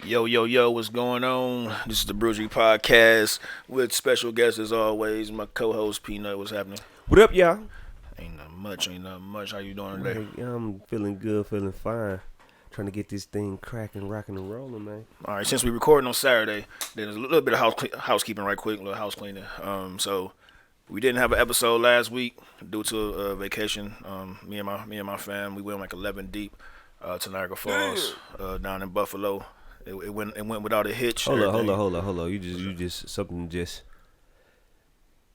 Yo, yo, yo, what's going on? This is the Bruisery Podcast with special guests as always. My co-host Peanut, what's happening? What up, y'all? Ain't nothing much. How you doing today? Man, I'm feeling good, feeling fine. Trying to get this thing cracking, rocking, and rolling, man. All right, since we recording on Saturday, there's a little bit of housekeeping right quick, a little house cleaning. So we didn't have an episode last week due to a vacation. Me and my fam, we went like 11 deep to Niagara Falls down in Buffalo. It went without a hitch. Hold on. You just something just.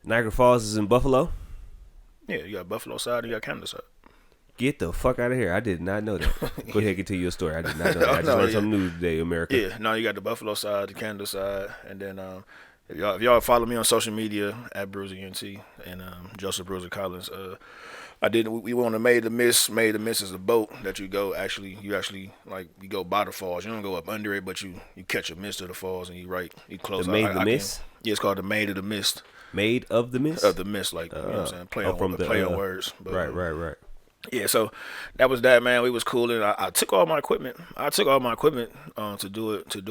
Niagara Falls is in Buffalo. Yeah, you got Buffalo side, you got Canada side. Get the fuck out of here! I did not know that. Go ahead, get to your story. I did not know that. I just learned something new today, America. Yeah, no, you got the Buffalo side, the Canada side, and then if y'all follow me on social media at BruiserUNT and Joseph Bruiser Collins, we went on a Made to Miss. Made to Miss is a boat that you actually like you go by the falls. You don't go up under it, but you catch a mist of the falls and you close. The Made to Miss. Yeah, it's called the Made of the Mist. Made of the Mist. Of the Mist, like you know what I'm saying, play on words. But, Right. Yeah, so that was that, man. We was cool, and I took all my equipment. To do it. You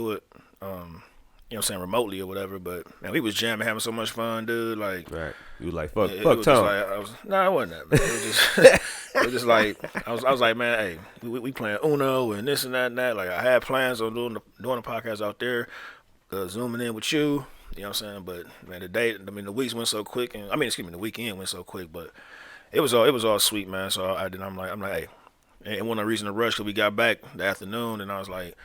know what I'm saying, remotely or whatever. But man, we was jamming, having so much fun, dude. Like, right. You was like, fuck Tom. It wasn't that, man. It was just like I was like, man, hey, we playing Uno and this and that and that. Like I had plans on doing the podcast out there, zooming in with you. You know what I'm saying? But man, the weeks went so quick, and the weekend went so quick, but. It was all sweet, man. So I'm like, hey, and one of the reason to rush because we got back the afternoon, and I was like,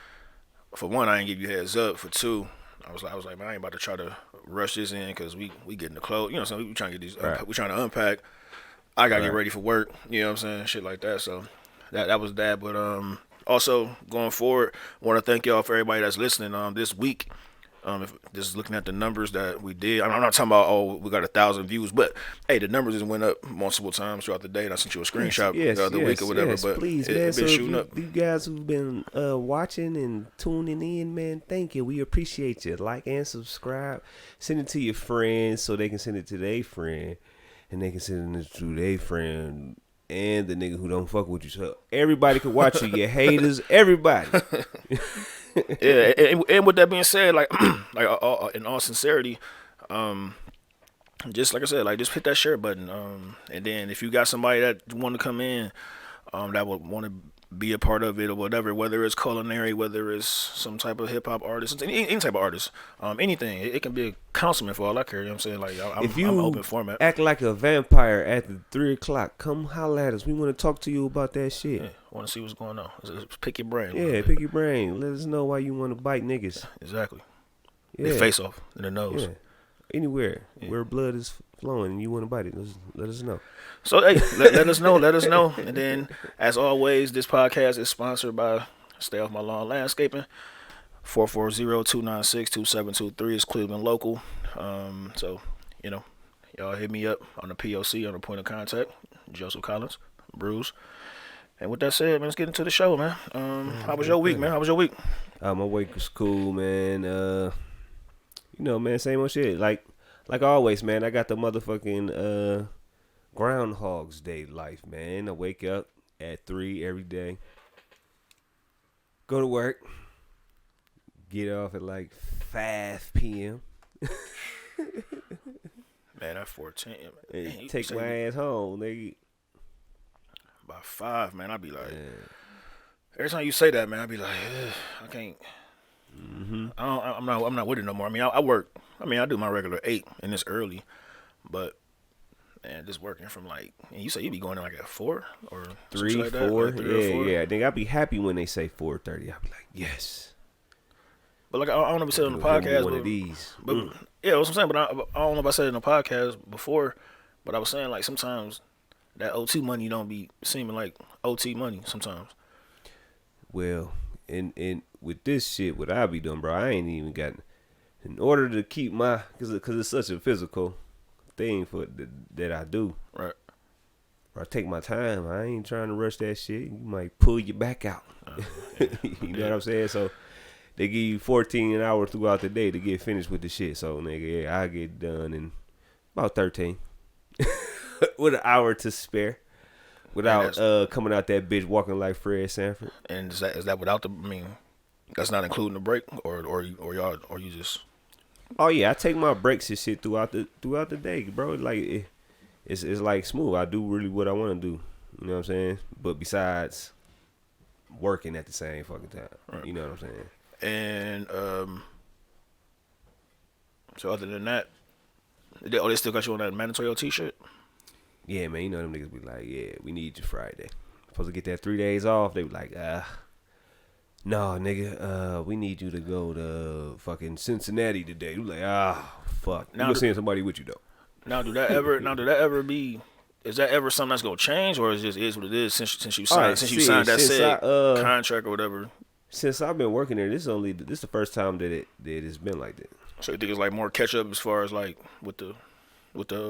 for one, I ain't give you heads up. For two, I was like, man, I ain't about to try to rush this in because we getting the clothes. You know what I'm saying? We trying to get these, right. We trying to unpack. I gotta get ready for work. You know what I'm saying? Shit like that. So that was that. But also going forward, I want to thank y'all for everybody that's listening. This week. If just looking at the numbers that we did, I'm not talking about we got 1,000 views, but hey, the numbers just went up multiple times throughout the day, and I sent you a screenshot the other week or whatever. Yes, but please, it been shooting up. You guys who've been watching and tuning in, man, thank you. We appreciate you. Like and subscribe. Send it to your friends so they can send it to their friend, and they can send it to their friend. And the nigga who don't fuck with you, so everybody can watch you. Your haters, everybody. Yeah, and with that being said, like in all sincerity, just like I said, like just hit that share button. And then if you got somebody that want to come in, that would want to be a part of it or whatever, whether it's culinary, whether it's some type of hip hop artist, any type of artist, anything. It can be a councilman for all I care. You know what I'm saying? Like I'm open format. Act like a vampire at the 3 o'clock. Come holler at us. We want to talk to you about that shit. Yeah, want to see what's going on. Just pick your brain. Yeah, pick your brain. Let us know why you want to bite niggas. Exactly. Yeah. They face off in the nose. Yeah. Anywhere where blood is flowing and you want to bite it, let us know. So hey, let us know. And then, as always, this podcast is sponsored by Stay Off My Lawn Landscaping. 440-296-2723 is Cleveland local. So you know, y'all hit me up on the POC on the point of contact, Joseph Collins, Bruce. And with that said, man, let's get into the show, man. How was your week, man? How was your week? My week was cool, man. You know, man, same old shit. Like always, man. I got the motherfucking Groundhog's Day life, man. I wake up at 3 every day, go to work, get off at like 5 p.m. Man, at 14, man, take my ass home, nigga. By 5, man, I'd be like, every time you say that, man, I'd be like, I can't. Mm-hmm. I'm not with it no more. I mean, I work. I mean, I do my regular 8, and it's early, but man, just working from like. And you say you be going in like at 4 or 3, like 4, that? 3 or 4. Yeah. I think I'd be happy when they say 4:30. I'd be like, yes. But like I don't know if I said it on the podcast. One of these. But yeah, that's what I'm saying. But I don't know if I said it in the podcast before. But I was saying like sometimes that OT money don't be seeming like OT money sometimes. Well, and with this shit, what I be doing, bro, I ain't even got. In order to keep my, cause it's such a physical thing that I do. Right. I take my time. I ain't trying to rush that shit. You might pull your back out. You know what I'm saying? So they give you 14 hours throughout the day to get finished with the shit. So nigga, yeah, I get done in about 13 with an hour to spare. Without coming out that bitch walking like Fred Sanford. And is that without the? I mean, That's not including the break, or you just. Oh yeah, I take my breaks and shit throughout the day, bro. Like it's like smooth. I do really what I want to do. You know what I'm saying? But besides working at the same fucking time, Right. you know what I'm saying? And so other than that, they still got you on that mandatory T-shirt. Yeah, man. You know them niggas be like, yeah, we need you Friday. Supposed to get that 3 days off. They be like, no, nigga, we need you to go to fucking Cincinnati today. You like, fuck. You Now, gonna send somebody with you though? now do that ever be? Is that ever something that's gonna change, or is just is what it is since you signed Right, since you signed that since said I contract or whatever? since I've been working there, this is the first time that it's been like that. So you think it's like more catch up as far as like with the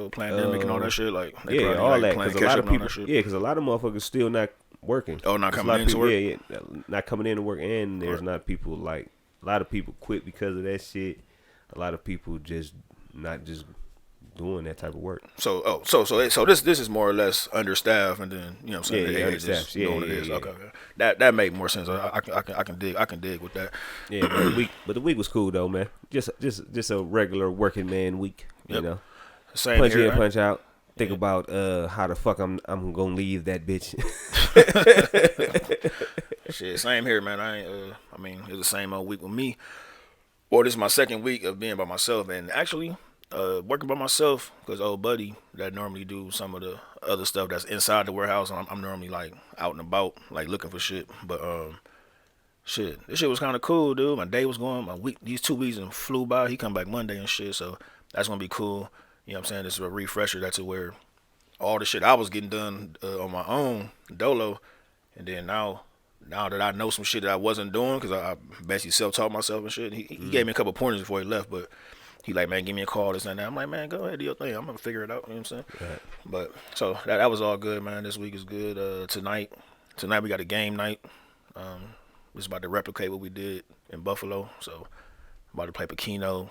pandemic and all that shit? Like they Yeah, probably all like that playing because a catch lot up of and all people. that shit. Yeah, because a lot of motherfuckers still not working. Oh, not 'Cause a coming lot of into people, work. yeah, not coming in to work, and there's Right. not people like a lot of people quit because of that shit. A lot of people just not just doing that type of work. So this is more or less understaffed, and then you know what I'm saying Yeah, they understaffed. just Yeah, doing what it yeah, is. yeah. Okay. That make more sense. I can dig with that. Yeah, but the week was cool though, man. Just a regular working man week. You Yep. know, Same punch here. in, Man. punch out. Think Yeah. about how the fuck I'm gonna leave that bitch. Shit, same here, man. I mean, it's the same old week with me. Or this is my second week of being by myself, and actually, working by myself because old buddy that normally do some of the other stuff that's inside the warehouse. And I'm normally like out and about, like looking for shit. But shit, this shit was kind of cool, dude. My day was going, my week, these 2 weeks and flew by. He come back Monday and shit, so that's gonna be cool. You know what I'm saying? This is a refresher. That's where all the shit I was getting done on my own, dolo, and then now that I know some shit that I wasn't doing, because I basically self-taught myself and shit. He gave me a couple pointers before he left, but he like, man, give me a call, this and that. I'm like, man, go ahead, do your thing. I'm gonna figure it out. You know what I'm saying? Right. But so that was all good, man. This week is good. Tonight we got a game night. It's about to replicate what we did in Buffalo. So about to play Pacino,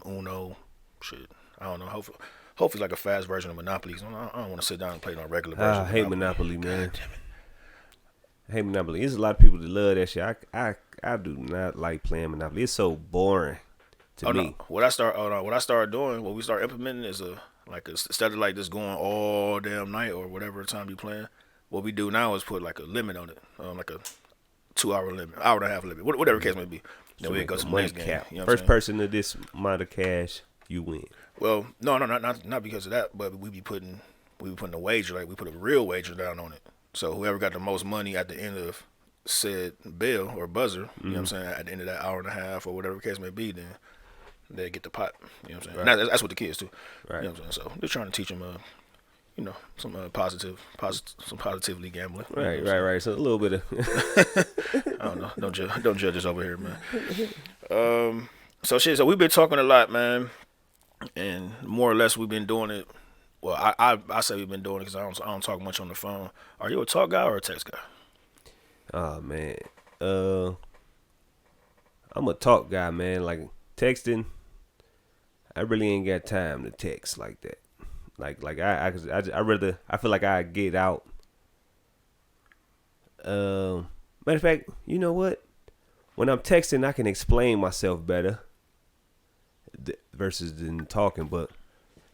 Uno, shit. I don't know. Hopefully it's like a fast version of Monopoly. I don't want to sit down and play no regular version. I of hate Monopoly, man. God damn it. I hate Monopoly. There's a lot of people that love that shit. I do not like playing Monopoly. It's so boring to me. No. What I started doing, what we start implementing is instead of like just going all damn night or whatever time you playing, what we do now is put like a limit on it, like a 2 hour limit, hour and a half limit, whatever the case may be. Then we go to the money next game. cap. You know what I'm First saying? person to this amount of cash, you win. Well, no, not because of that, but we be putting a wager, like we put a real wager down on it. So whoever got the most money at the end of said bell or buzzer, you know what I'm saying, at the end of that hour and a half or whatever the case may be, then they get the pot. You know what I'm saying? Right. That's what the kids do. Right. You know what I'm saying? So they're trying to teach them, some some positively gambling. You know what I'm saying? Right. So a little bit of I don't know. Don't judge us over here, man. So we've been talking a lot, man, and more or less we've been doing it. Well, I say we've been doing it because I don't talk much on the phone. Are you a talk guy or a text guy? oh man. I'm a talk guy, man. Like texting, I really ain't got time to text like that. Like I rather I feel like I get out. Matter of fact, you know what? When I'm texting, I can explain myself better versus than talking. But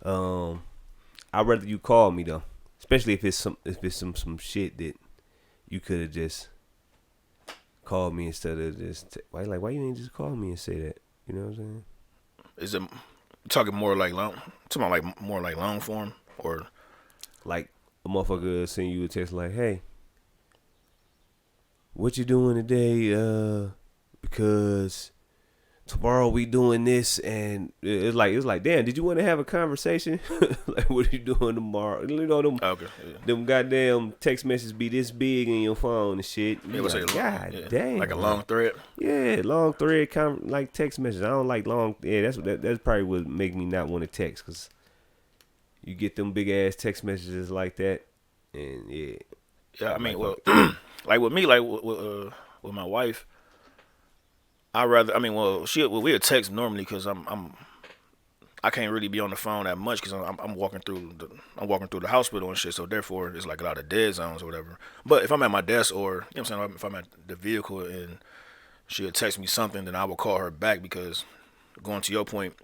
I'd rather you call me though, especially if it's some shit that you could have just called me instead of just why you ain't just call me and say that? You know what I'm saying? Is it talking more like more like long form or? Like a motherfucker send you a text like, "Hey, what you doing today? Because tomorrow we doing this," and it's like, damn, did you want to have a conversation? Like, what are you doing tomorrow? You know them, Okay, yeah. them goddamn text messages be this big in your phone and shit. Yeah, You what's like, it, God yeah, damn, like a long thread. yeah, long thread like text messages. I don't like long. Yeah, that's probably what make me not want to text because you get them big ass text messages like that, and yeah. Yeah, I mean, well, fuck like with me, like with my wife, we would text normally because I can't really be on the phone that much because I'm walking through the hospital and shit. So therefore, it's like a lot of dead zones or whatever. But if I'm at my desk or you know what I'm saying, if I'm at the vehicle and she'll text me something, then I will call her back because going to your point,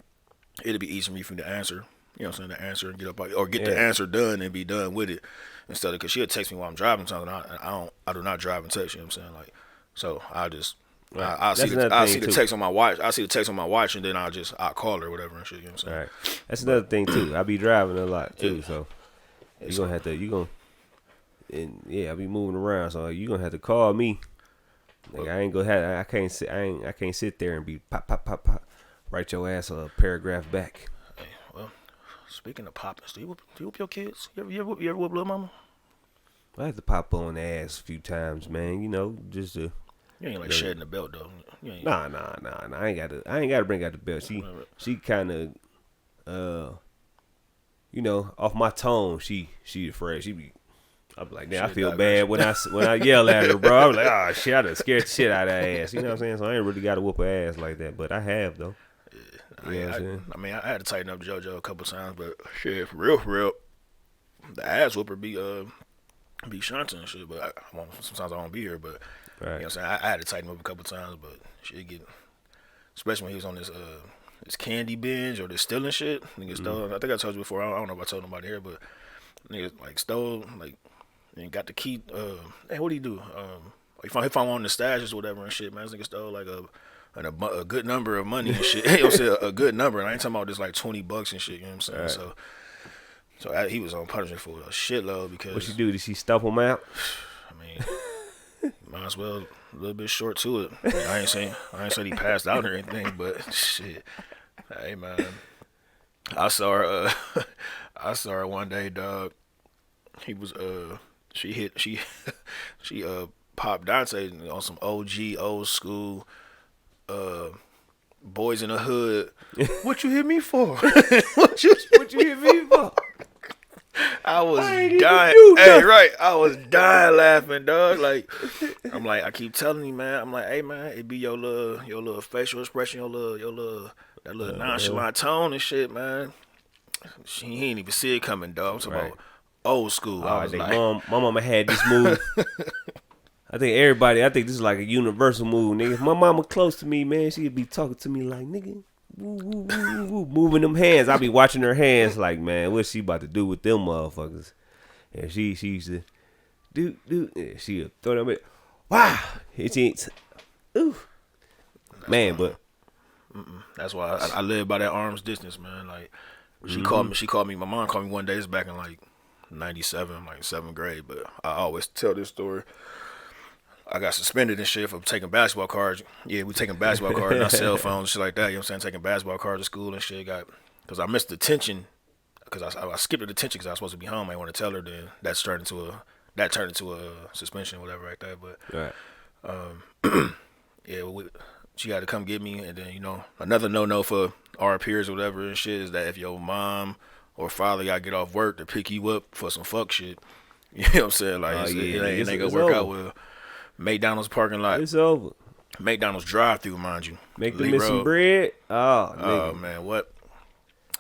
it'll be easy for me to answer. You know what I'm saying? To answer and get up or get the Yeah. answer done and be done with it instead of because she'll text me while I'm driving something. I do not drive and text. You know what I'm saying? Like, so I just Right. I see That's another I thing see the too. text on my watch. I see the text on my watch and then I'll call her or whatever and shit. You know what I'm All saying? right. That's another thing too. I be driving a lot too, so Yeah, you gonna have to and yeah, I be moving around, so you gonna have to call me. Like I ain't gonna have I can't sit there and be pop pop pop pop write your ass a paragraph back. Hey, well, speaking of poppers, do you whoop your kids? You ever whoop little mama? I have to pop on the ass a few times, man. You know, just to You ain't like the, shedding the belt though. You ain't, nah. I ain't gotta bring out the belt. She kind of you know, off my tone. She afraid. I be like, damn, I feel bad when I yell at her, bro. I was like, oh shit, I done scared the shit out of her ass. You know what I'm saying? So I ain't really got to whoop her ass like that, but I have though. You know what I'm saying? I mean, I had to tighten up JoJo a couple times, but shit, for real, the ass whooper be shunting and shit. But sometimes I won't be here, but you know what I'm saying? I had to tighten him up a couple times, but shit get, especially when he was on this candy binge or this stealing shit. Nigga stole. I think I told you before. I don't know if I told nobody here, but nigga like stole like and got the key. Hey, what do you do? If I want the stashes or whatever and shit, man, this nigga stole like a good number of money and shit. You know what I'm saying? A good number, and I ain't talking about just like $20 and shit. You know what I'm saying? Right. So he was on punishment for a shitload because What she do? Did she stomp him out? I mean, might as well a little bit short to it. I, mean, I ain't saying he passed out or anything, but shit. Hey man, I saw her. I saw her one day, dog. He was she popped Dante on some OG old school boys in the hood. What you hit me for? what you hit me for? I was ain't dying. even do Hey, nothing. right. I was dying laughing, dog. Like, I'm like, I keep telling you, man. I'm like, hey, man, it be your little facial expression, that little nonchalant tone and shit, man. He ain't even see it coming, dog. I'm talking Right. about old school. I I was think like, my mama had this move. I think this is like a universal move, nigga. If my mama close to me, man, she'd be talking to me like, nigga, woo, woo, woo, woo, moving them hands. I be watching her hands like, man, what's she about to do with them motherfuckers? And she used to do, and she'll throw them in. Wow, it ain't, ooh, man, but that's why I live by that arm's distance, man. Like, she called me. My mom called me one day. It's back in like '97, like 7th grade. But I always tell this story. I got suspended and shit for taking basketball cards. Yeah, we taking basketball cards, not cell phones and shit like that. You know what I'm saying? Taking basketball cards to school and shit. Because I missed detention. Because I skipped the detention because I was supposed to be home. I didn't want to tell her. Then that turned into a suspension or whatever like that. But right. yeah, she had to come get me. And then, another no for our peers or whatever and shit is that if your mom or father got to get off work to pick you up for some fuck shit, you know what I'm saying? Like, it ain't gonna work out well. McDonald's parking lot. It's over. McDonald's drive-through, mind you. Make Lee them miss some Road. bread. Oh, Oh nigga. man, what?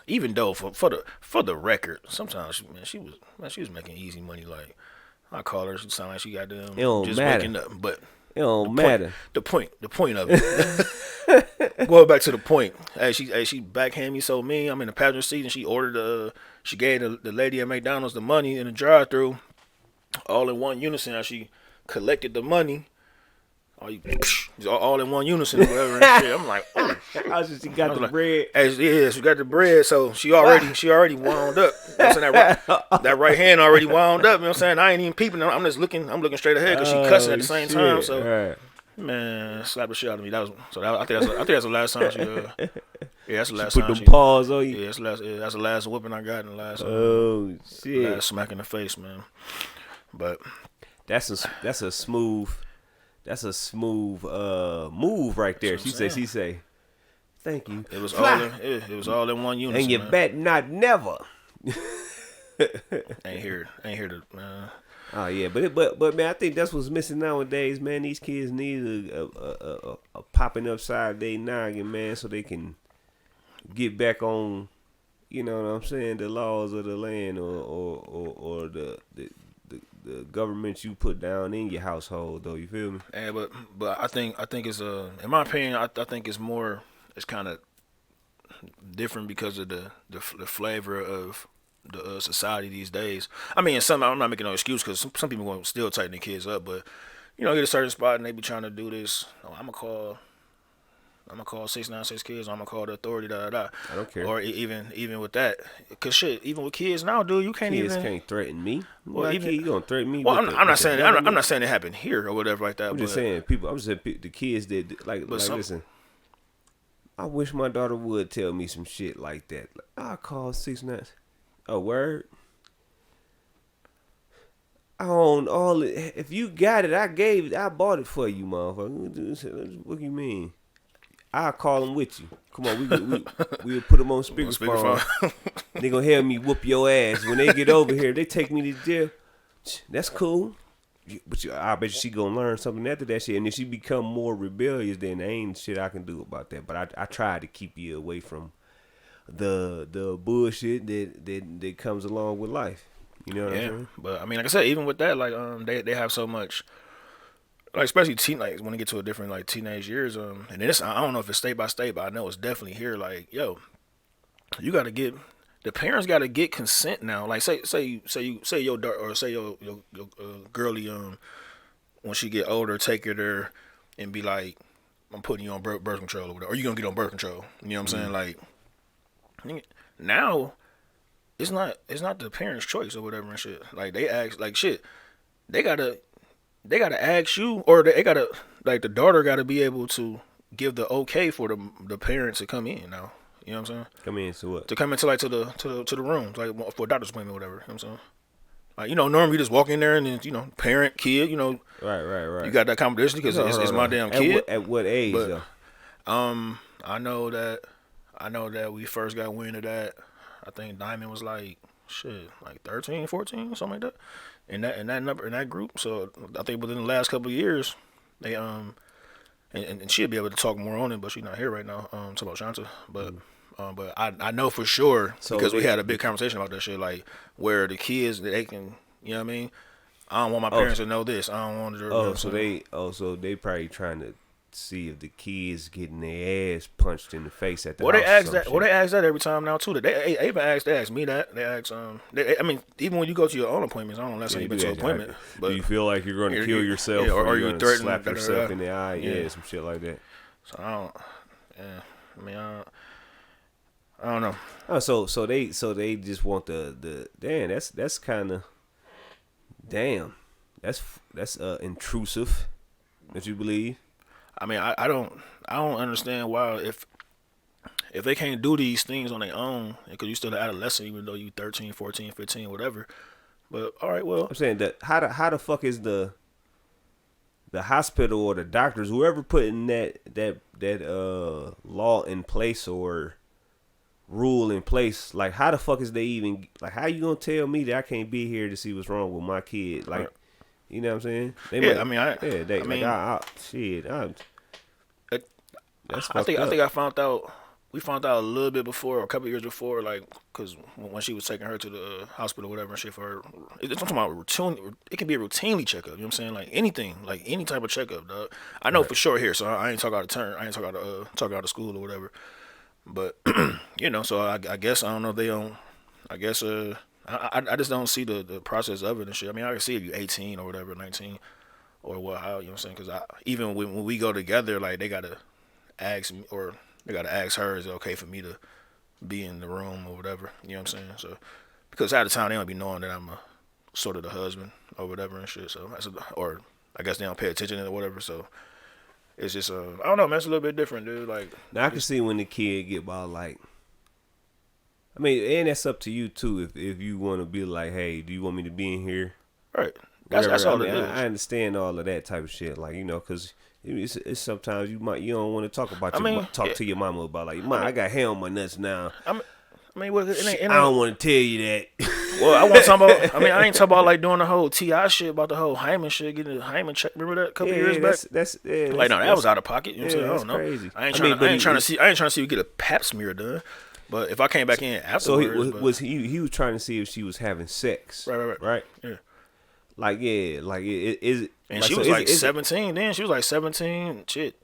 Even though for the record, sometimes she was making easy money. Like I call her, she sound like she got them It don't just matter. waking up. But It don't matter. the point of it. Going back to the point. She backhand me so mean. I'm in the passenger seat and she gave the lady at McDonald's the money in the drive-through, all in one unison. As she collected the money, all in one unison or whatever and shit. I'm like, oh. I was just, she got the Like, bread. yeah, she got the bread, so she already wound up. You know what I'm saying? That right hand already wound up. You know what I'm saying? I ain't even peeping. I'm looking straight ahead because she cussing at the same time. So right. man, slap the shit out of me. I think that's the last time she. Yeah, that's the last Put time them paws on you. Yeah, that's the last whooping I got in the last. Oh shit! Last smack in the face, man. But that's a smooth move right there. She say, thank you. it was all in one unison. And you man. bet not never. Ain't here to. Oh yeah, but man, I think that's what's missing nowadays, man. These kids need a popping upside their noggin, man, so they can get back on, you know what I'm saying, the laws of the land or the government you put down in your household, though. You feel me? Yeah, but I think it's in my opinion, I think it's more, it's kind of different because of the flavor of the society these days. I mean, I'm not making no excuse because some people gonna still tighten their kids up, but get a certain spot and they be trying to do this. Oh, I'm gonna call 696 kids. I'm gonna call the authority. Da da da. I don't care. Or even with that, cause shit, even with kids now, dude, you can't Kids even. can't threaten me. Well, even you gonna threaten me? Well, with I'm the not saying government? I'm not saying it happened here or whatever like that. I'm but, just saying people. I'm just saying the kids that like listen. I wish my daughter would tell me some shit like that. Like, I call 696. A word. I own all it. If you got it, I gave it. I bought it for you, motherfucker. What do you mean? I'll call them with you. Come on, we'll put them on speakerphone. They gonna hear me whoop your ass when they get over here. They take me to jail. That's cool. But I bet you she gonna learn something after that shit. And if she become more rebellious, then there ain't shit I can do about that. But I try to keep you away from the bullshit that comes along with life. You know what I'm saying? But I mean, like I said, even with that, like they have so much, like especially like when they get to a different like teenage years, and this I don't know if it's state by state, but I know it's definitely here. Like, yo, you got to get the parents got to get consent now. Like say your daughter or say your girly when she get older, take her there and be like, I'm putting you on birth control or whatever, or you gonna get on birth control. You know what I'm saying? Like now. It's not the parents' choice or whatever and shit. Like they ask like shit. They gotta ask you, or they gotta like the daughter gotta be able to give the okay for the parents to come in now. You know what I'm saying? Come in to what? To come into like to the room, like for a doctor's appointment or whatever. You know what I'm saying? Like normally you just walk in there and then parent, kid, Right. You got that competition because it's my damn kid. At what age though? I know that we first got wind of that. I think Diamond was like 13, 14, something like that. In that group. So I think within the last couple of years, they and she'll be able to talk more on it, but she's not here right now. Talk about Shanta, but I know for sure because we had a big conversation about that shit, like where the kids they can, you know what I mean. I don't want my parents to know this. I don't want to. So they probably trying to see if the kids getting their ass punched in the face at the house. They ask that. They ask that every time now too. They even ask me that. They ask I mean, even when you go to your own appointments, I don't know unless you've been to an appointment. But do you feel like you're going to kill yourself, or you threaten slap yourself in the eye? Yeah, some shit like that. So I don't. Yeah, I mean, I don't know. Oh, so they just want the damn. That's kind of damn. That's intrusive. That you believe. I mean, I don't understand why if they can't do these things on their own, because you still an adolescent, even though you 13, 14, 15, whatever. But all right, well, I'm saying that how the fuck is the hospital or the doctors, whoever putting that law in place or rule in place, like how the fuck is they even like how you gonna tell me that I can't be here to see what's wrong with my kid? Like, you know what I'm saying? That's I think I found out. We found out a little bit before, a couple of years before, like, because when she was taking her to the hospital, or whatever, and shit for her, it's talking about routine. It can be a routinely checkup. You know what I'm saying? Like anything, like any type of checkup. Dog. I know for sure here, so I ain't talk out of turn. I ain't talk out of school or whatever. But so I guess I don't know if they don't. I guess I just don't see the process of it and shit. I mean, I can see if you're 18 or whatever, 19 or what, how, you know what I'm saying? Because even when we go together, like they gotta ask me, or they gotta ask her, is it okay for me to be in the room or whatever? You know what I'm saying? So because out of town they don't be knowing that I'm a sort of the husband or whatever and shit. So or I guess they don't pay attention or whatever. So it's just I don't know, man. It's a little bit different, dude. Like now I can see when the kid get about like. I mean, and that's up to you too. If you want to be like, hey, do you want me to be in here? Right. That's all it is. I understand all of that type of shit, like because it's sometimes you don't want to talk about to your mama about like, I got hair on my nuts now. I don't want to tell you that. Well, I want to talk about. I mean, I ain't talking about like doing the whole T.I. shit about the whole hymen shit, getting the hymen check. Remember that a couple years back? Like no, that was out of pocket. You know what I'm saying? I don't know. Crazy. I ain't trying to see you get a pap smear done. But if I came back in afterwards, he was trying to see if she was having sex. Right. Right. Yeah. Like yeah, like it is. And Like she so, was like is it? 17 then. She was like 17. Shit,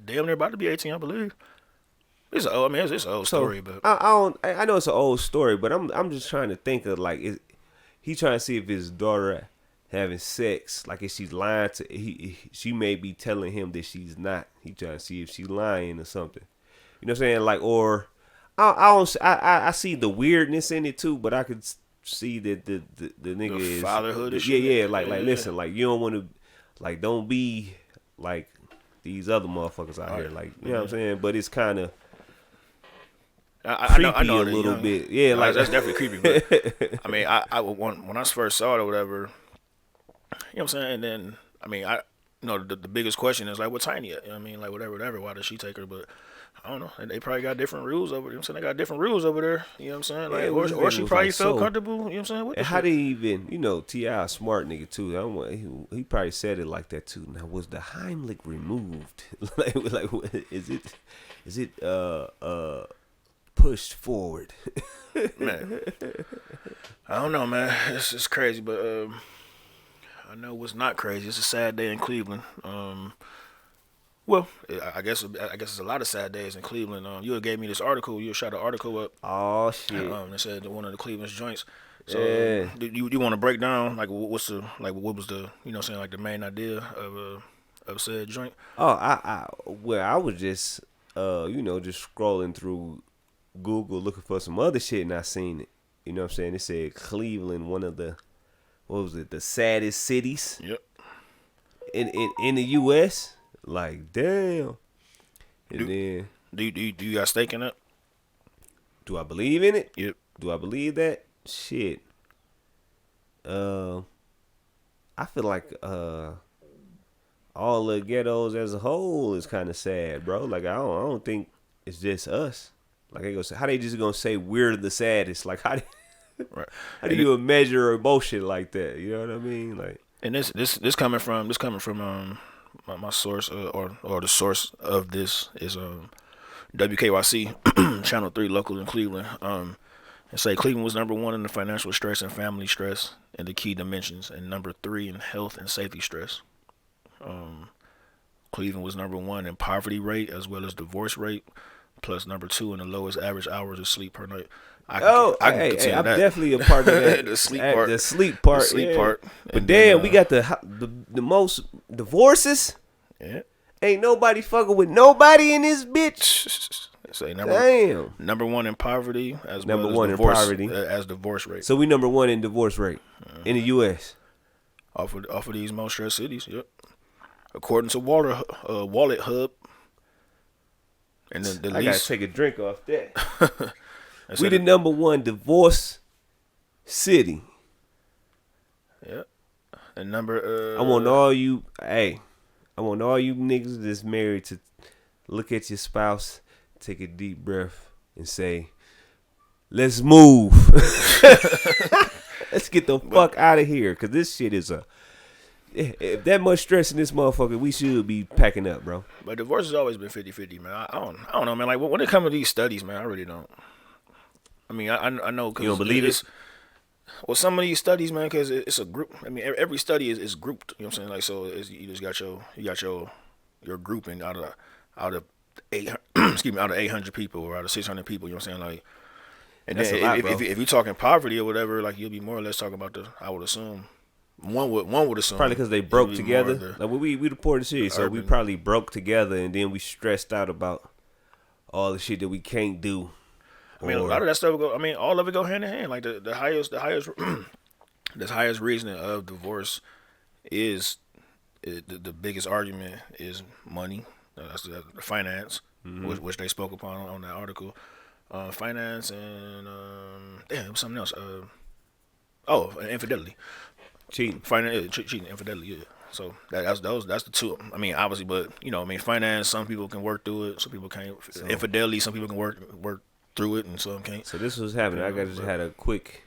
damn near about to be 18, I believe. It's a, I mean, it's an old So story, but I don't. I know it's an old story, but I'm just trying to think of like he trying to see if his daughter having sex, like if she's lying to she may be telling him that she's not. He trying to see if she's lying or something. You know what I'm saying? Like or I don't I see the weirdness in it too, but I could see that the nigga the is fatherhood and yeah shit. yeah like Yeah. listen like you don't want to like don't be like these other motherfuckers out All here right. like you know what I'm saying, but it's kind of I creepy know a the little young. bit. Yeah, No, like that's definitely creepy. But I mean, when I first saw it or whatever, you know what I'm saying. And then I mean, the biggest question is like, what Tiny at? You know what I mean, like whatever. Why does she take her? But I don't know. And they probably got different rules over there. You know what I'm saying, they got different rules over there. You know what I'm saying? yeah, Like, well, this or nigga she was probably like felt so. comfortable. You know what I'm saying? With the And how shit. did he even, T.I. a smart nigga too. I don't want, he probably said it like that too. Now was the Heimlich removed? like is it pushed forward? Man, I don't know, man. It's crazy, but I know what's not crazy. It's a sad day in Cleveland. Well, I guess it's a lot of sad days in Cleveland. You had gave me this article. You had shot an article up. Oh shit. It said that one of the Cleveland's joints. So Yeah. do you want to break down like what was the saying like the main idea of said joint? Oh, I was just just scrolling through Google looking for some other shit and I seen it. You know what I'm saying? It said Cleveland, one of the what was it, the saddest cities Yep. in the US. Like damn. And Do then do you got stake in it? do I believe in it? Yep. Do I believe that? Shit. I feel like all the ghettos as a whole is kind of sad, bro. Like I don't think it's just us. Like they go say, how they just gonna say we're the saddest? Like Right. how do And it, you measure emotion like that? You know what I mean? Like and this coming from my source or the source of this is WKYC Channel 3 local in Cleveland. And say Cleveland was number one in the financial stress and family stress in the key dimensions, and number three in health and safety stress. Cleveland was number one in poverty rate as well as divorce rate, plus number two in the lowest average hours of sleep per night. I can hey, consider I'm that. definitely a part of that. The sleep part. The sleep part. The sleep yeah. part. But And damn, then, we got the most divorces. yeah. Ain't nobody fucking with nobody in this bitch. Say Damn. number one in poverty as Number well as one in divorce poverty. as divorce rate. So we number one in divorce rate in the U.S. Off of these most stressed cities. Yep. According to Wallet Hub, and the I gotta least take a drink off that. that's We it. the number one divorce city. Yeah. And number I want all you, hey, I want all you niggas that's married to look at your spouse, take a deep breath, and say, "Let's move. Let's get the fuck out of here." Cause this shit is if that much stress in this motherfucker, we should be packing up, bro. But divorce has always been 50-50, man. I don't know, man. Like when it comes to these studies, man, I really don't. I mean, I know because You don't believe it? Well, some of these studies, man, because it's a group. I mean, every study is grouped. You know what I'm saying? Like, so you just got your grouping out of 800, excuse me, out of 800 people or out of 600 people. You know what I'm saying? Like, and That's then a lot, if, bro. if you're talking poverty or whatever, like you'll be more or less talking about I would assume one would assume Probably because they it'll broke be together. more of Like we reported shit, so we urban- probably broke together, and then we stressed out about all the shit that we can't do. I mean, a lot of that stuff go. I mean, all of it go hand in hand. Like the highest the highest reasoning of divorce is the biggest argument is money. That's the finance, which they spoke upon on that article. Finance and damn, it was something else. Infidelity. cheating. Finance, cheating, infidelity. Yeah. So that's the two. I mean, obviously, but finance. Some people can work through it. Some people can't. Infidelity. Some people can work through it, and some can't. So this was happening. I just had a quick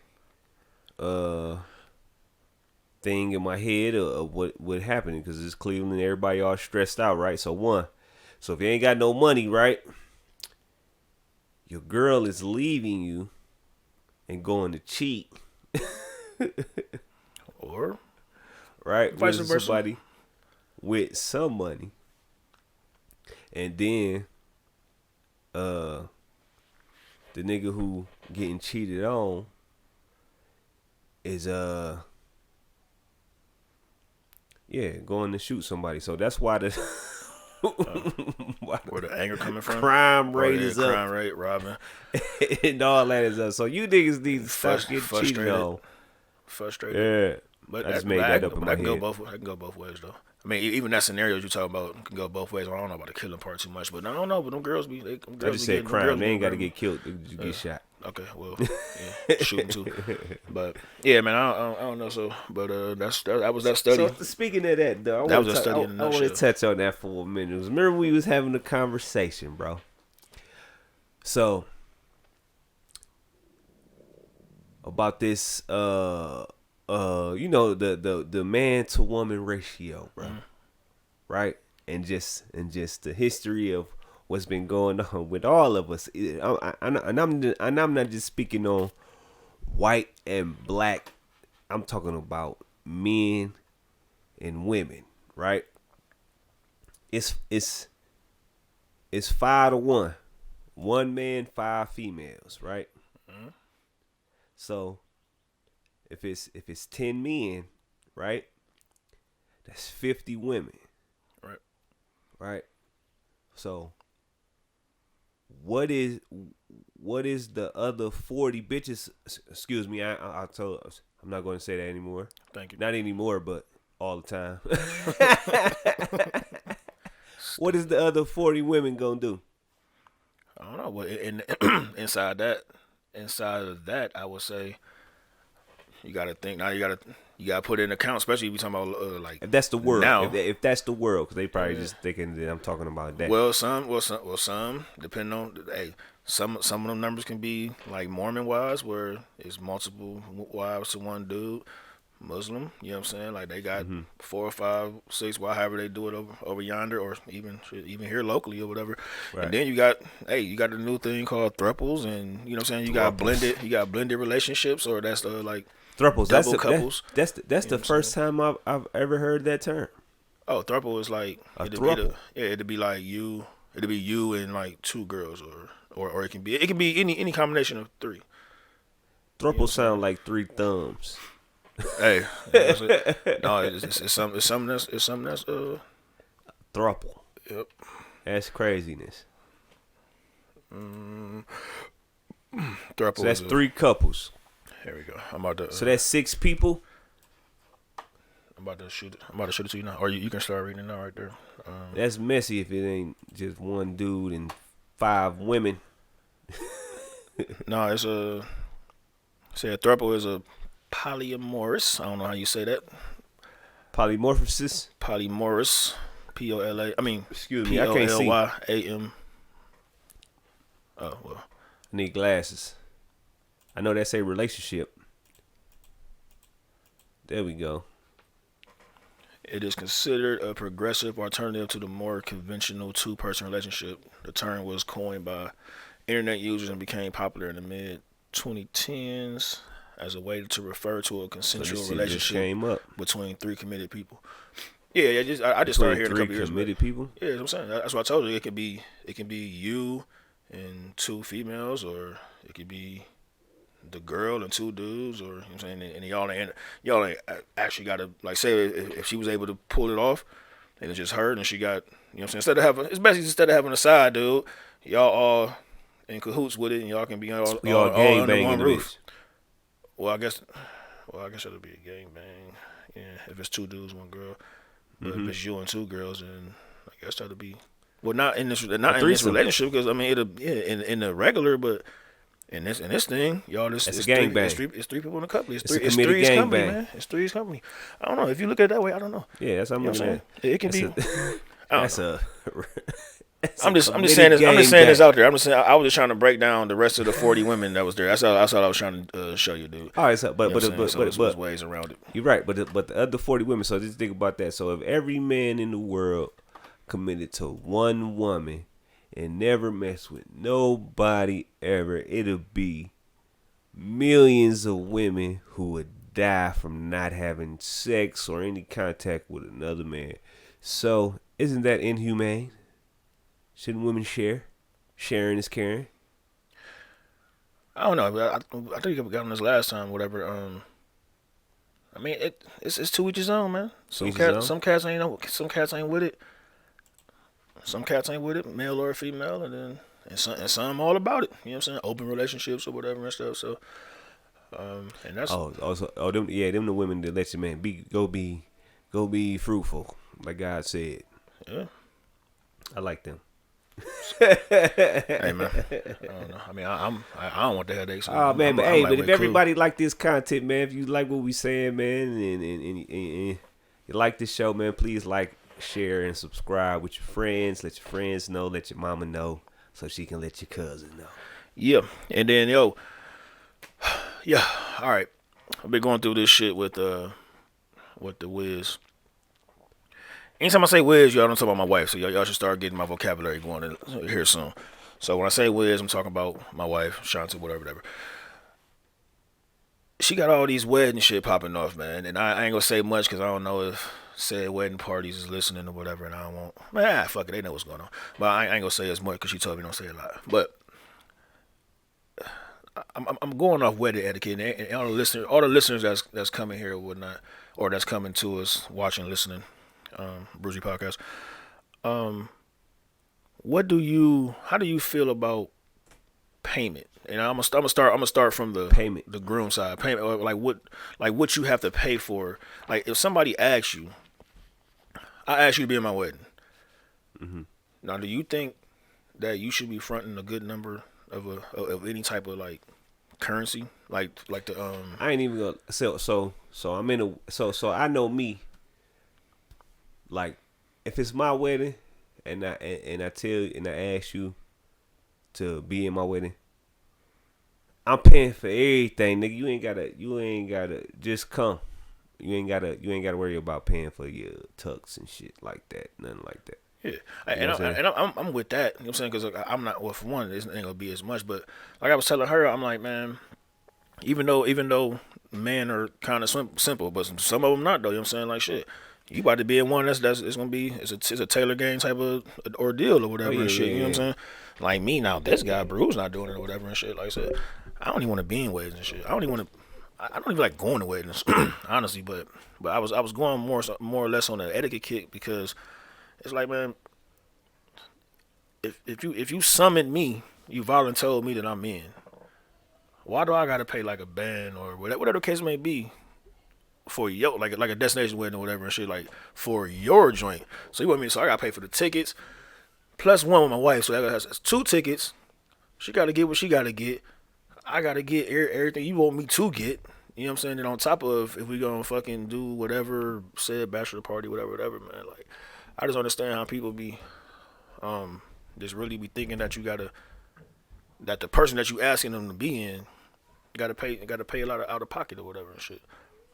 thing in my head of what happened because it's Cleveland. Everybody all stressed out, right? So if you ain't got no money, right? Your girl is leaving you and going to cheat. Or right? Vice With versa. somebody with some money, and then the nigga who getting cheated on is going to shoot somebody. So that's why Where the anger coming from? crime rate yeah, is up crime rate, robbing, and all that is up. So you niggas need to stop getting cheated on. frustrated. Yeah, But I just made that up in my I can go head. both. I can go both ways though. I mean, even that scenario you talking about can go both ways. I don't know about the killing part too much, but I don't know. But them girls be. Them girls I just said crime. They ain't got to get killed. They just get shot. Okay, well, yeah, shooting too. But yeah, man, I don't know. So, but that was that study. So speaking of that, though, That was a study in a I want to nutshell. touch on that for a minute. Remember we was having a conversation, bro. So about this, the man to woman ratio, bro, right? And just the history of what's been going on with all of us. I'm not just speaking on white and black. I'm talking about men and women, right? It's 5-1. 1 man, 5 females, right? So if it's 10 men, right? That's 50 women. Right. Right? So what is the other 40 bitches? Excuse me, I told us I'm not going to say that anymore. Thank you. Not anymore, but all the time. What is the other 40 women gonna do? I don't know. But inside of that, I would say you got to think now. You got to put it in account, especially if you talking about like If that's the world, now. if that's the world, because they probably just thinking that I'm talking about that. Well, some depending on. Hey, some of them numbers can be like Mormon wives, where it's multiple wives to one dude. Muslim, you know what I'm saying? Like they got 4 or 5, 6, however they do it over yonder, or even here locally or whatever. Right. And then you got the new thing called thruples, and you know what I'm saying? You got blended relationships, or that's like thruples. Double couples. That's the first time I've ever heard that term. Oh, thruple is like thruple. It'd be like you. It'd be you and like 2 girls, or it can be any combination of 3. Thruple sound like 3 thumbs. Hey, no, it's something that's Thruple. Yep. That's craziness. Thruple. So that's 3 couples. Here we go. I'm about to. So that's 6 people. I'm about to shoot it to you now, or you can start reading it now right there. That's messy if it ain't just 1 dude and 5 women. No, it's a thruple is a polyamorous. I don't know how you say that. Polymorphosis. Polymorous. POLA. I mean, excuse me. I can't see. POLYAM. Oh well. I need glasses. I know that's a relationship. There we go. It is considered a progressive alternative to the more conventional 2-person relationship. The term was coined by internet users and became popular in the mid 2010s as a way to refer to a consensual relationship between 3 committed people. Yeah, I just started hearing a couple years ago. 3 committed people? Yeah, that's what I'm saying. That's what I told you. It can be you and 2 females, or it could be the girl and 2 dudes, or you know what I'm saying, and y'all ain't actually got to, like, say if she was able to pull it off, and it's just her, and she got, you know what I'm saying, instead of having a side dude, y'all all in cahoots with it, and y'all can be all under one roof. Well, I guess it'll be a gangbang. Yeah, if it's 2 dudes, 1 girl. But if it's you and 2 girls, then I guess that'll be not in this relationship, because I mean in the regular, but in this thing, y'all, it's a gangbang. It's 3 people in a couple. It's three's company, man. It's three's company. I don't know if you look at it that way. I don't know. Yeah, that's what I'm looking at. It can be. I'm just saying this out there. I'm just saying I was just trying to break down the rest of the 40 women that was there. That's all I was trying to show you, dude. All right, so but there's ways around it. You're right, but the other 40 women. So just think about that. So if every man in the world committed to 1 woman and never mess with nobody ever, it'll be millions of women who would die from not having sex or any contact with another man. So, isn't that inhumane? Shouldn't women share? Sharing is caring. I don't know. I think we got on this last time. Whatever. I mean, it's to each his own, man. To each his own? Some cats ain't with it. Some cats ain't with it, male or female, and some all about it. You know what I'm saying? Open relationships or whatever and stuff. So, and that's them the women that let your man go be fruitful, like God said. Yeah. I like them. Hey man, I don't know. I mean, I don't want the headaches. So oh man, but like, if everybody like this content, man, if you like what we saying, man, and you like this show, man, please like, share, and subscribe with your friends. Let your friends know. Let your mama know, so she can let your cousin know. Yeah, and then yeah. All right, I've been going through this shit with the Wiz. Anytime I say Wiz, y'all don't talk about my wife, so y'all should start getting my vocabulary going here soon. So when I say Wiz, I'm talking about my wife, Shanti, whatever. She got all these wedding shit popping off, man, and I ain't gonna say much because I don't know if said wedding parties is listening or whatever, and I don't want. Man, fuck it, they know what's going on. But I ain't gonna say as much because she told me don't say a lot. But I'm going off wedding etiquette, and all the listeners that's coming here or whatnot, or that's coming to us, watching, listening. Brucey podcast. How do you feel about payment? And I'm gonna start from the Payment. the groom side. Payment, or like what you have to pay for. Like if somebody asks you, I ask you to be in my wedding. Mm-hmm. Now, do you think that you should be fronting a good number of any type of like currency, like the I ain't even gonna so I'm in a so I know me. Like, if it's my wedding, and I ask you to be in my wedding, I'm paying for everything, nigga. You ain't gotta just come. You ain't gotta worry about paying for your tux and shit like that. Nothing like that. Yeah, You know and I'm with that. You know what I'm saying? Because I'm not. Well, for one, it ain't gonna be as much. But like I was telling her, I'm like, man, even though men are kind of simple, but some of them not though. You know what I'm saying? Like shit. You about to be in one it's gonna be it's a Taylor game type of ordeal or whatever and shit. You know what I'm saying? Like me now, this guy Bruce not doing it or whatever and shit. Like I said, I don't even want to be in weddings and shit. I don't even like going to weddings, honestly. But I was going more or less on the etiquette kick because it's like, man, if you summoned me, you volunteered me that I'm in. Why do I gotta pay like a band or whatever the case may be? For your like a destination wedding or whatever and shit, like for your joint. So you want me? So I gotta pay for the tickets plus one with my wife. So that's 2 tickets. She gotta get what she gotta get. I gotta get everything you want me to get. You know what I'm saying? And on top of if we gonna fucking do whatever said bachelor party, whatever, man. Like I just understand how people be just really be thinking that that the person that you asking them to be in gotta pay a lot out of pocket or whatever and shit.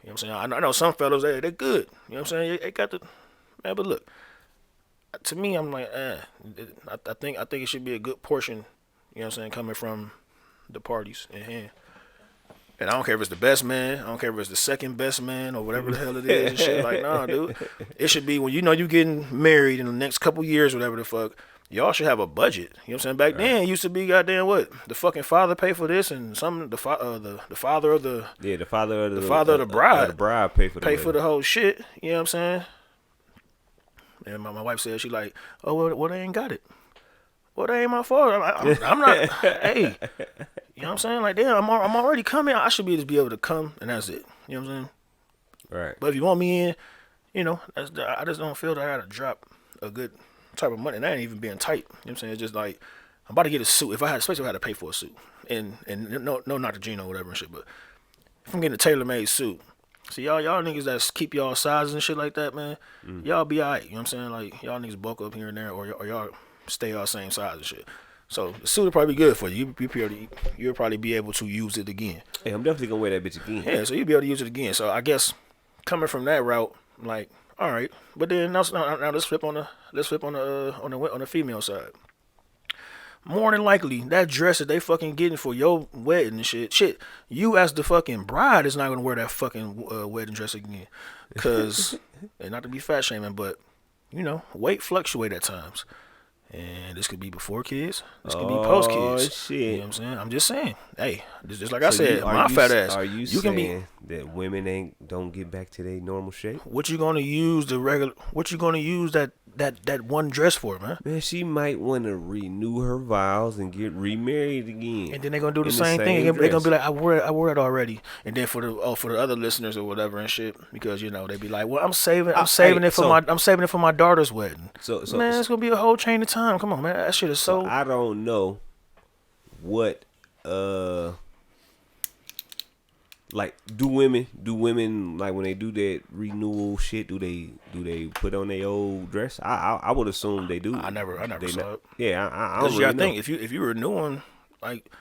You know what I'm saying? I know some fellas, they're good. You know what I'm saying? They got the man, but look, to me, I'm like, I think it should be a good portion. You know what I'm saying? Coming from the parties in hand. And I don't care if it's the best man. I don't care if it's the second best man or whatever the hell it is and shit. Like, nah, dude. It should be when you know you getting married in the next couple years, whatever the fuck. Y'all should have a budget. You know what I'm saying? Back then, it used to be goddamn what? The fucking father pay for this and the father of the the father of the bride the bride pay for the whole shit. You know what I'm saying? And my wife said she like, oh well, they ain't got it. Well, that ain't my fault. I'm not. Hey, you know what I'm saying? Like, damn, I'm already coming. I should just be able to come, and that's it. You know what I'm saying? Right. But if you want me in, you know, I just don't feel that I gotta drop a good type of money. And that ain't even being tight. You know what I'm saying? It's just like I'm about to get a suit. If I had, especially if I had to pay for a suit, and no, not the GINN or whatever and shit, but if I'm getting a tailor-made suit, see y'all niggas that keep y'all sizes and shit like that, man, y'all be alright. You know what I'm saying? Like y'all niggas bulk up here and there, or y'all stay all same size and shit. So the suit will probably be good for you. You'll probably be able to use it again. Hey, I'm definitely gonna wear that bitch again. Yeah, so you'll be able to use it again. So I guess coming from that route, I'm like, all right. But then now let's flip on the female side. more than likely that dress that they fucking getting for your wedding and shit, you as the fucking bride is not gonna wear that fucking wedding dress again, cause and not to be fat shaming, but weight fluctuate at times. And this could be before kids. This could be post Oh kids. shit! You know what I'm saying? I'm just saying. Hey, just like I So said, my fat ass. Are you can be. saying that women don't get back to their normal shape? What you gonna use the regular? What you gonna use that one dress for, man? Man, she might want to renew her vows and get remarried again. And then they're gonna do the in same thing. They're dress. gonna be like, I wore it already. And then for the other listeners or whatever and shit, because they be like, well, I'm saving it for my daughter's wedding. So man, it's gonna be a whole chain of time. Come on, man, that shit is so. I don't know what like do women like when they do that renewal shit, do they put on their old dress? I would assume they do. I never saw it. Yeah, I don't really know. think if you renewing like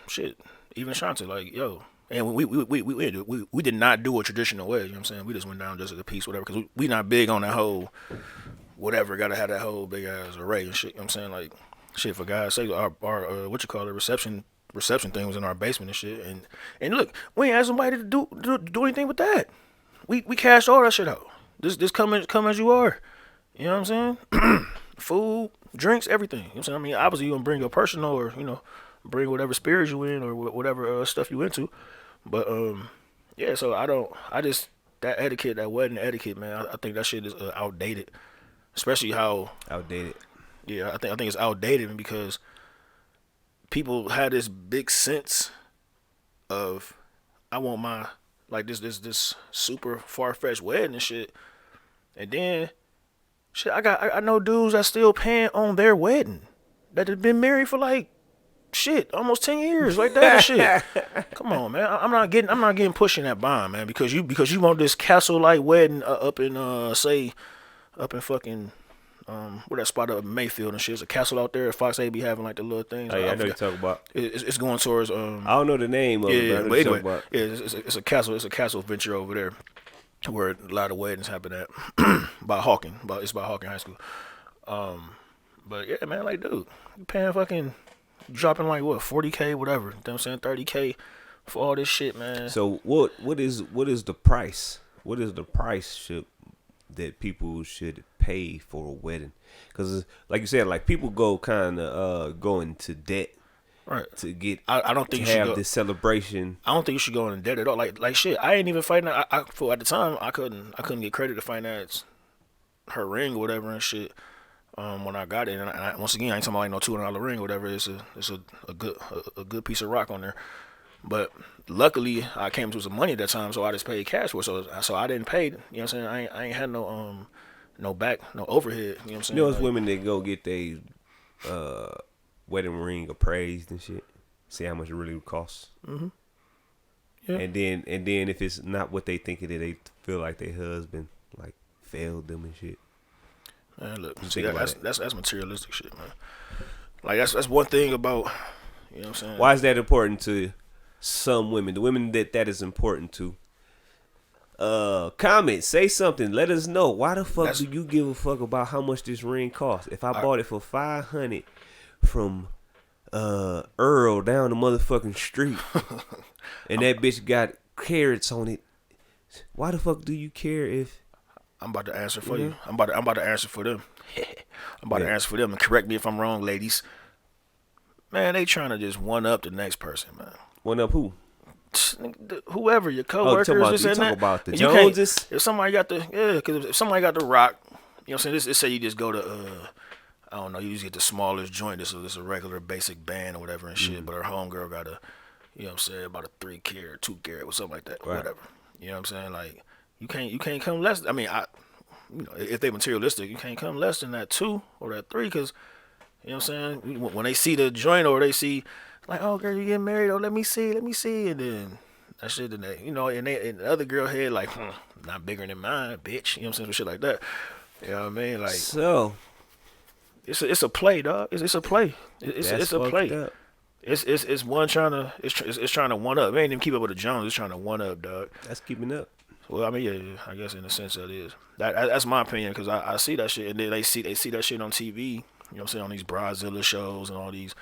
shit, even Shanta, like, yo, and we did not do a traditional way. You know what I'm saying? We just went down just as a piece, whatever, because we not big on that whole whatever. Gotta have that whole big ass array and shit. You know what I'm saying? Like, shit, for God's sake, our what you call it, reception thing was in our basement and shit. And look, we ain't asked somebody to do anything with that. We cashed all that shit out. This come as you are. You know what I'm saying? Food, drinks, everything. You know what I'm saying? I mean, obviously you gonna bring your personal or bring whatever spirits you in or whatever stuff you into. But yeah. So that etiquette, that wedding etiquette, man. I think that shit is outdated. Especially how outdated. Yeah, I think it's outdated because people had this big sense of I want my like this super far fetched wedding and shit, and then shit I know dudes that still paying on their wedding that have been married for like shit almost 10 years like that and shit. Come on, man. I'm not getting pushing that bond, man, because you want this castle like wedding up in say up in fucking where that spot up in Mayfield and shit. It's a castle out there. Fox A be having like the little things. Oh, yeah, I know you talk about. It's going towards. I don't know the name of it. But anyway, it's a castle. It's a castle venture over there, where a lot of weddings happen at. by Hawking. It's by Hawking High School. But yeah, man, like, dude, you paying fucking dropping like what 40K, whatever. You know what I'm saying, 30K for all this shit, man. So what is the price? What is the price that people should pay for a wedding? Because like you said, like people go kind of go into debt, right, to get. I don't think to you have should go, this celebration. I don't think you should go into debt at all. Like shit, I ain't even fighting. For at the time, I couldn't get credit to finance her ring or whatever and shit. When I got it, and once again, I ain't talking about like no $200 ring or whatever. It's a good piece of rock on there. But luckily, I came to some money at that time, so I just paid cash for it. So I didn't pay. You know what I'm saying? I ain't had no overhead. You know what I'm saying? You know, it's women that go get their wedding ring appraised and shit. See how much it really costs. Mm-hmm. Yeah. And then if it's not what they think it is, they feel like their husband like failed them and shit. Man, look, see, that's materialistic shit, man. Like that's one thing about, you know what I'm saying? Why is that important to some women? The women that is important to. Comment, say something, let us know. Why the fuck do you give a fuck about how much this ring costs? If I bought it for $500 from Earl down the motherfucking street, and that bitch got carrots on it, why the fuck do you care if? I'm about to answer for you. I'm about to answer for them. I'm about to answer for them, and correct me if I'm wrong, ladies. Man, they trying to just one up the next person, man. One up who? Whoever, your coworkers. You talk about the Joneses? If somebody got because if somebody got the rock, you know what I'm saying? Let's say you just go to, I don't know, you just get the smallest joint. This is a regular basic band or whatever and shit. But her homegirl got you know what I'm saying, about a 3 carat, 2 carat or something like that, or whatever. You know what I'm saying? Like, you can't come less. I mean, if they materialistic, you can't come less than that 2 or that 3, because you know what I'm saying. When they see the joint or they see like, oh girl, you getting married? Oh, let me see, and then that shit, and they, and the other girl head like, not bigger than mine, bitch. You know what I'm saying, some shit like that. You know what I mean? Like, so it's a play, dog. It's a play. It's a play. Up. It's one trying to it's trying to one up. It ain't even keep up with the Jones. It's trying to one up, dog. That's keeping up. Well, I mean, yeah, I guess in a sense that is. That's my opinion, because I see that shit, and then they see that shit on TV, You know what I'm saying, on these Bridezilla shows and all this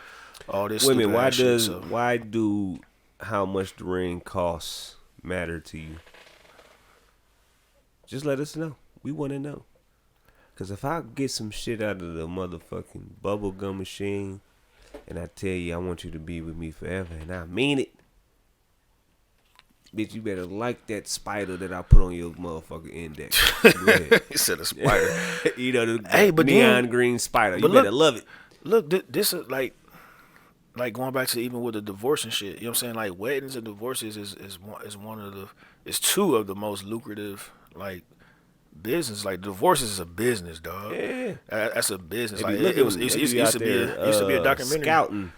Wait a stupid minute, ass shit. So why do how much the ring costs matter to you? Just let us know. We want to know. Cause if I get some shit out of the motherfucking bubblegum machine, and I tell you I want you to be with me forever, and I mean it, bitch, you better like that spider that I put on your motherfucking index. Go ahead. he said a spider. You know the Hey, but neon then- green spider. You but better look- love it. Look, this is like going back to even with the divorce and shit. You know what I'm saying? Like weddings and divorces is one of the is two of the most lucrative like business. Like divorces is a business, dog. Yeah. That's a business. They be Like it was looking- it they used be out to be there, a used to be a documentary. Scouting.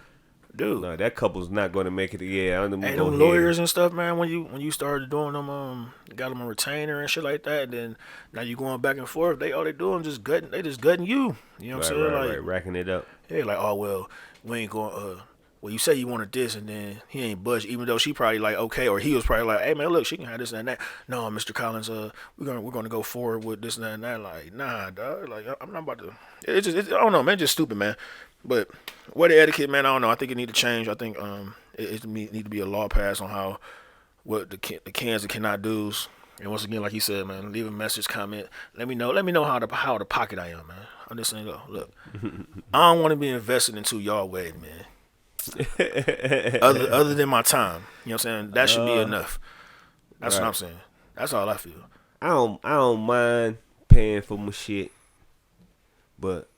Dude. No, that couple's not going to make it. Yeah, I'm Hey, go them ahead. lawyers and stuff, man. When you started doing them, got them a retainer and shit like that. And then now you going back and forth. All they doing just gutting. They just gutting you. You know what I'm saying? Like, Right, racking it up. yeah, like, oh well, we ain't going. Well, you say you wanted this, and then he ain't budge. Even though she probably like okay, or he was probably like, hey man, look, she can have this and that. No, Mr. Collins, we're gonna go forward with this and that. Like, nah, dog. Like, I'm not about to. I don't know, man. It's just stupid, man. But what the etiquette, man, I don't know. I think it need to change. I think it need to be a law passed on how what the cans and cannot do's. And once again, like he said, man, leave a message, comment. Let me know how the pocket I am, man. I'm just saying, look, I don't want to be invested into y'all wedding, man. other than my time, you know what I'm saying? That should be enough. That's what I'm saying. That's all I feel. I don't mind paying for my shit, but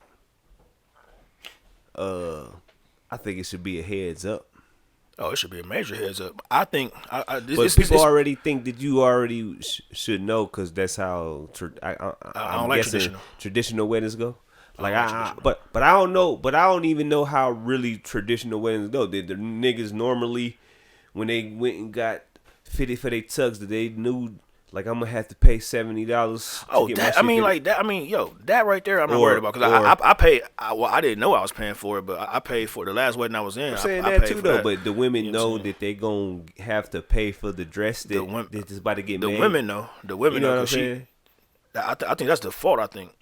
I think it should be a heads up. Oh, it should be a major heads up. I think. But people already think that you already should know because that's how I I'm don't like guessing traditional weddings go. Like like but I don't know. But I don't even know how really traditional weddings go. Did the niggas normally when they went and got fitted for their tugs that they knew like I'm gonna have to pay $70? Oh, that, I mean, like that. I mean, yo, that right there, I'm not worried about because I paid. Well, I didn't know I was paying for it, but I paid for the last wedding I was in. I'm saying I that paid too for though. that. But the women You know know that they gonna have to pay for the dress that's about to get The made. women know. The women You know know. what I'm 'Cause saying? I think that's the fault. I think.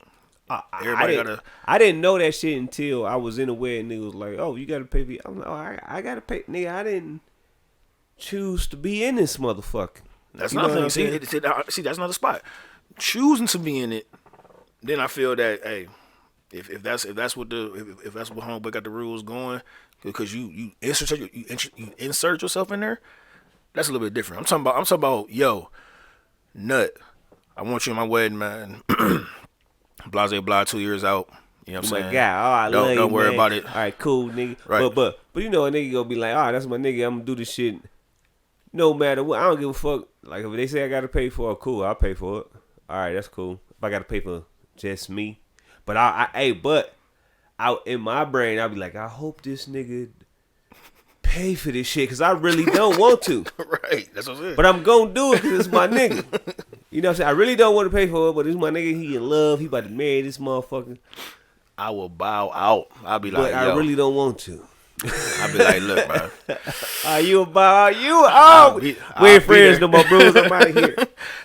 I didn't know that shit until I was in a wedding. Nigga was like, "Oh, you gotta pay for." I'm like, "Oh, I gotta pay." Nigga, I didn't choose to be in this motherfucker. That's You know what nothing. I'm saying? See, that's not the spot. Choosing to be in it, then I feel that hey, if that's what homeboy got the rules going, because you insert yourself in there, that's a little bit different. I'm talking about yo, nut. I want you in my wedding, man. Blase blah 2 years out. You know what I'm saying? My guy, I love you, don't worry man. about it. All right, cool, nigga. Right. But you know, a nigga gonna be like, "All right, that's my nigga. I'm gonna do this shit." No matter what, I don't give a fuck. Like if they say I gotta pay for it, cool, I'll pay for it. All right, that's cool. If I gotta pay for just me, but but out in my brain, I'll be like, I hope this nigga pay for this shit because I really don't want to. Right, that's what I'm saying. But I'm gonna do it because it's my nigga. You know what I'm saying? I really don't want to pay for it, but it's my nigga. He in love. He about to marry this motherfucker. I will bow out. I'll be like, But I really don't want to. I'll be like, look, man. Are you about you? Oh, we ain't friends no more, bros. I'm out of here.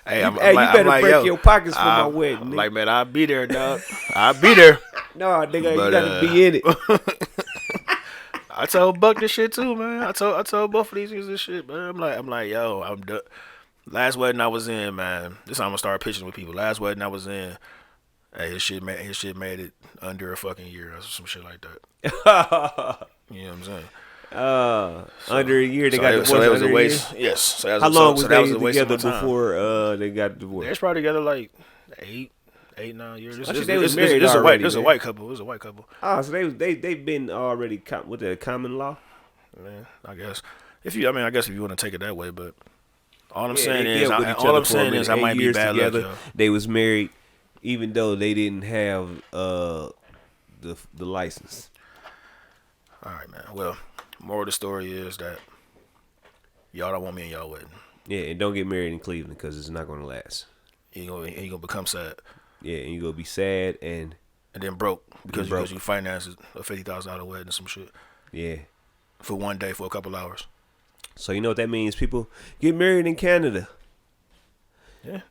Hey, you better like, break yo, your pockets for my wedding. I'm Nigga. like, man, I'll be there, dog. I'll be there. No, nigga, But, you gotta be in it. I told Buck this shit too, man. I told both of these niggas this shit, man. I'm like, yo, I'm done. Last wedding I was in, man. This time I'm gonna start pitching with people. Last wedding I was in, hey, his shit made it under a fucking year or some shit like that. You know what I'm saying? Under a year, they got divorced. So that was under a a year? waste. Yes. So that was How long was that they was a waste of together my time. before they got divorced? They was probably together like 8-9 years. Actually, they was married already. This is a white couple. It was a white couple. Oh, so they've been already with the common law. Man, I guess I guess if you want to take it that way, but all I'm Yeah, saying they is, dealt with each all other I'm for a saying is, I minute, might 8 be years bad luck, together. yo. They was married, even though they didn't have the license. All right, man. Well, moral of the story is that y'all don't want me in y'all wedding. Yeah, and don't get married in Cleveland because it's not gonna last. You gonna become sad. Yeah, and you gonna be sad and then broke because you financed a $50,000 wedding or some shit yeah. for one day for a couple hours. So you know what that means? People get married in Canada. Yeah.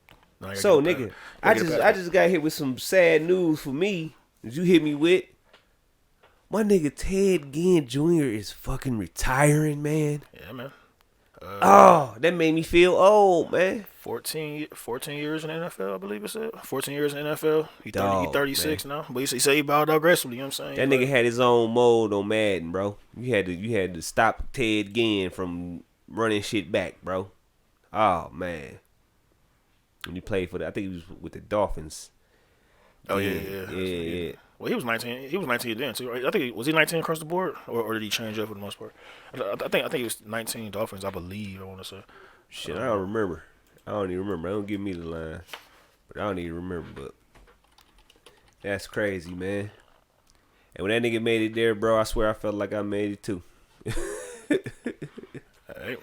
So nigga, I just got hit with some sad news for me. That you hit me with. My nigga Ted Ginn Jr. is fucking retiring, man. Yeah, man. Oh, that made me feel old, man. 14 years in the NFL, I believe it said. 14 years in the NFL. He Dog, 36 man. now. But he say he balled out aggressively, you know what I'm saying? That nigga had his own mode on Madden, bro. You had to stop Ted Ginn from running shit back, bro. Oh man. When he played for I think he was with the Dolphins. Oh yeah. Well, he was 19. He was 19 then too, right? I think was he 19 across the board, or did he change up for the most part? I think he was 19 Dolphins, I believe. I want to say. Shit, I don't remember. I don't even remember. Don't give me the line, but I don't even remember. But that's crazy, man. And when that nigga made it there, bro, I swear I felt like I made it too. Hey.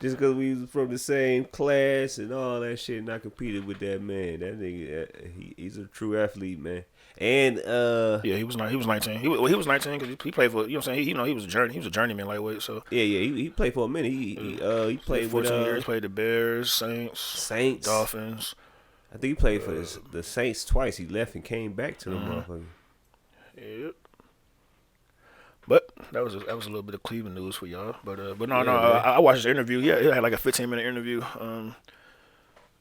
Just because we was from the same class and all that shit, and I competed with that man. That nigga, he's a true athlete, man. And yeah, he was 19. He was 19 because he played for, you know what I'm saying. He was a journeyman lightweight. So yeah, he played for a minute. He played 14 with years. Played the Bears, Saints, Dolphins. I think he played for the Saints twice. He left and came back to the motherfucker. Yep. But that was a little bit of Cleveland news for y'all. But no, I watched his interview. Yeah, it had like a 15-minute interview.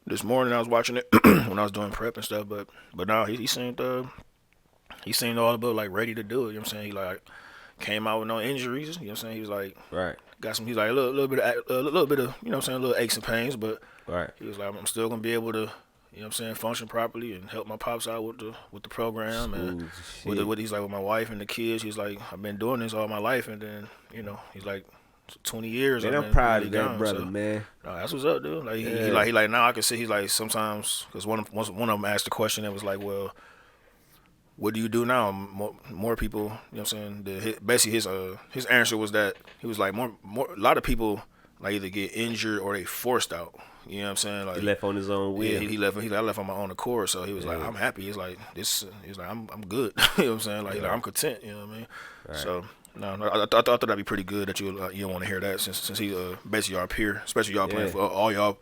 This morning I was watching it when I was doing prep and stuff. But no, he seemed all about like ready to do it. You know what I'm saying? He like came out with no injuries. You know what I'm saying? He was like right. Got some. He's like a little bit of you know what I'm saying, little aches and pains. But right. He was like, I'm still gonna be able to. You know what I'm saying, function properly and help my pops out with the program. And he's like with my wife and the kids, he's like, I've been doing this all my life, and then, you know, he's like 20 years. Man, I'm proud of that brother, man. No, that's what's up, dude. Like he like now I can see he's like sometimes, because one of them asked the question that was like, well, what do you do now? More people, you know what I'm saying? Basically his answer was that he was like a lot of people like either get injured or they forced out. You know what I'm saying? Like he left on his own will. Yeah, he left. I left on my own accord. So he was like, I'm happy. He's like this. He's like, I'm good. You know what I'm saying? Like, I'm content. You know what I mean? Right. So no, I thought that'd be pretty good that you don't want to hear that since he basically our peer, especially y'all playing for all y'all,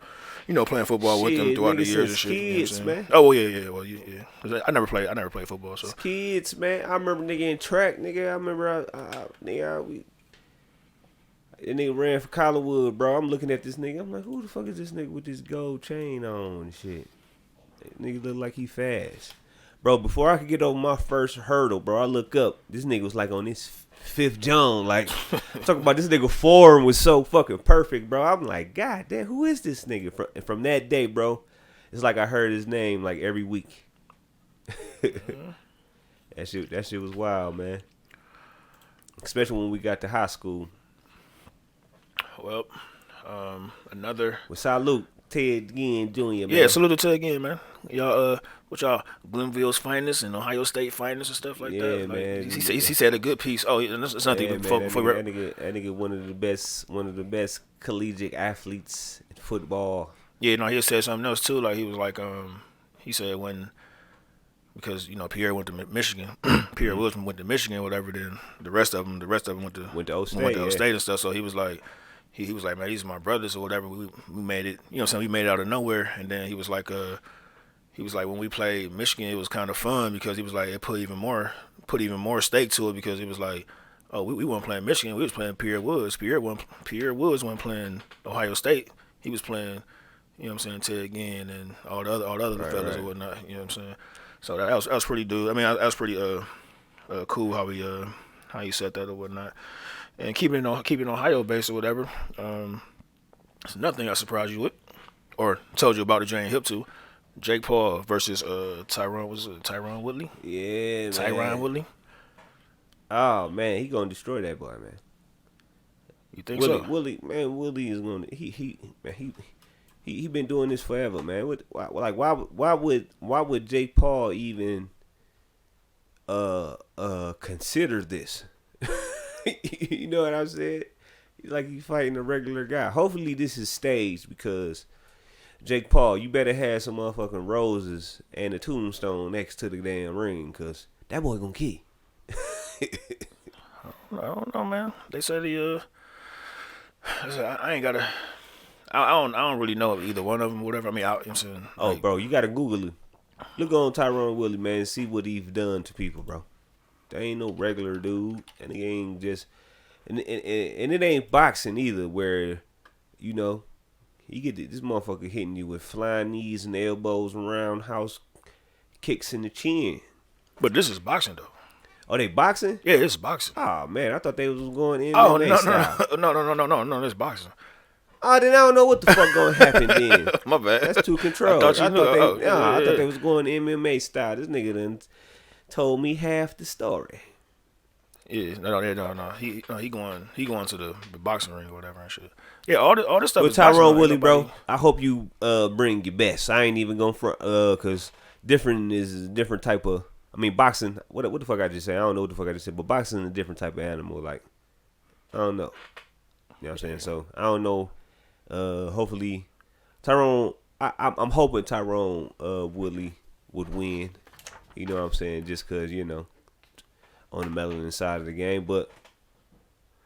you know, playing football with them throughout the years and shit. Kids, you know man. Oh well, yeah. Well, yeah. I never played football. So kids, man. I remember nigga in track, nigga. I remember that nigga ran for Collinwood, bro. I'm looking at this nigga. I'm like, who the fuck is this nigga with this gold chain on and shit? That nigga look like he fast. Bro, before I could get over my first hurdle, bro, I look up. This nigga was like on his fifth John. Like, talking about this nigga form was so fucking perfect, bro. I'm like, God damn, who is this nigga? From that day, bro, it's like I heard his name like every week. That shit was wild, man. Especially when we got to high school. Well, another. Well, salute Ted Ginn Jr., man. Yeah, salute to Ted Ginn, man. Y'all, what y'all, Glenville's finest and Ohio State finest and stuff like that. Yeah, like, man. He said a good piece. Oh, and it's nothing. Yeah, before, that nigga, one of the best collegiate athletes in football. Yeah, no, he said something else too. Like he was like, he said because you know Pierre went to Michigan, Pierre Wilson went to Michigan, whatever. Then the rest of them went to Ohio State and stuff. So he was like. He was like, man, these are my brothers or whatever. We made it, you know what I'm saying? We made it out of nowhere. And then he was like, when we played Michigan, it was kind of fun because he was like, it put even more stake to it because it was like, oh, we weren't playing Michigan. We was playing Pierre Woods. Pierre Woods wasn't playing Ohio State. He was playing, you know what I'm saying, Ted Ginn and all the other fellas or whatnot. You know what I'm saying? So that was pretty dude. I mean, that was pretty cool how he said that or whatnot. And keeping Ohio based or whatever. It's nothing I surprised you with, or told you about the Jane Hip to. Jake Paul versus Tyron Woodley. Yeah, man. Tyron Woodley. Oh man, he gonna destroy that boy, man. You think so? Woodley is gonna he been doing this forever, man. Why would Jake Paul even consider this? You know what I'm saying? Like he's fighting a regular guy. Hopefully this is staged because Jake Paul, you better have some motherfucking roses and a tombstone next to the damn ring, cause that boy gonna kill. I don't know, man. They said I ain't gotta. I don't really know either one of them. Whatever. I mean, I'm saying. Bro, you gotta Google it. Look on Tyron Woodley, man, and see what he's done to people, bro. They ain't no regular dude, and he ain't just, and it ain't boxing either, where, you know, you get this motherfucker hitting you with flying knees and elbows and roundhouse kicks in the chin. But this is boxing though. Oh, they boxing? Yeah, it's boxing. Oh man, I thought they was going MMA Oh no style. no, it's boxing. Oh, then I don't know what the fuck gonna happen then. My bad. That's too controlled. I thought I thought they was going MMA style. This nigga done told me half the story. Yeah, no. He going to the boxing ring or whatever and shit. Yeah, all this stuff. With is boxing, Tyrone like, Woodley, nobody... bro, I hope you bring your best. I ain't even gonna front cause different is a different type of. I mean, boxing. What the fuck I just said? I don't know what the fuck I just said, but boxing is a different type of animal. Like, I don't know. You know what I'm saying? So I don't know. Hopefully, Tyrone. I'm hoping Tyrone Woodley would win. You know what I'm saying? Just cause on the melanin side of the game, but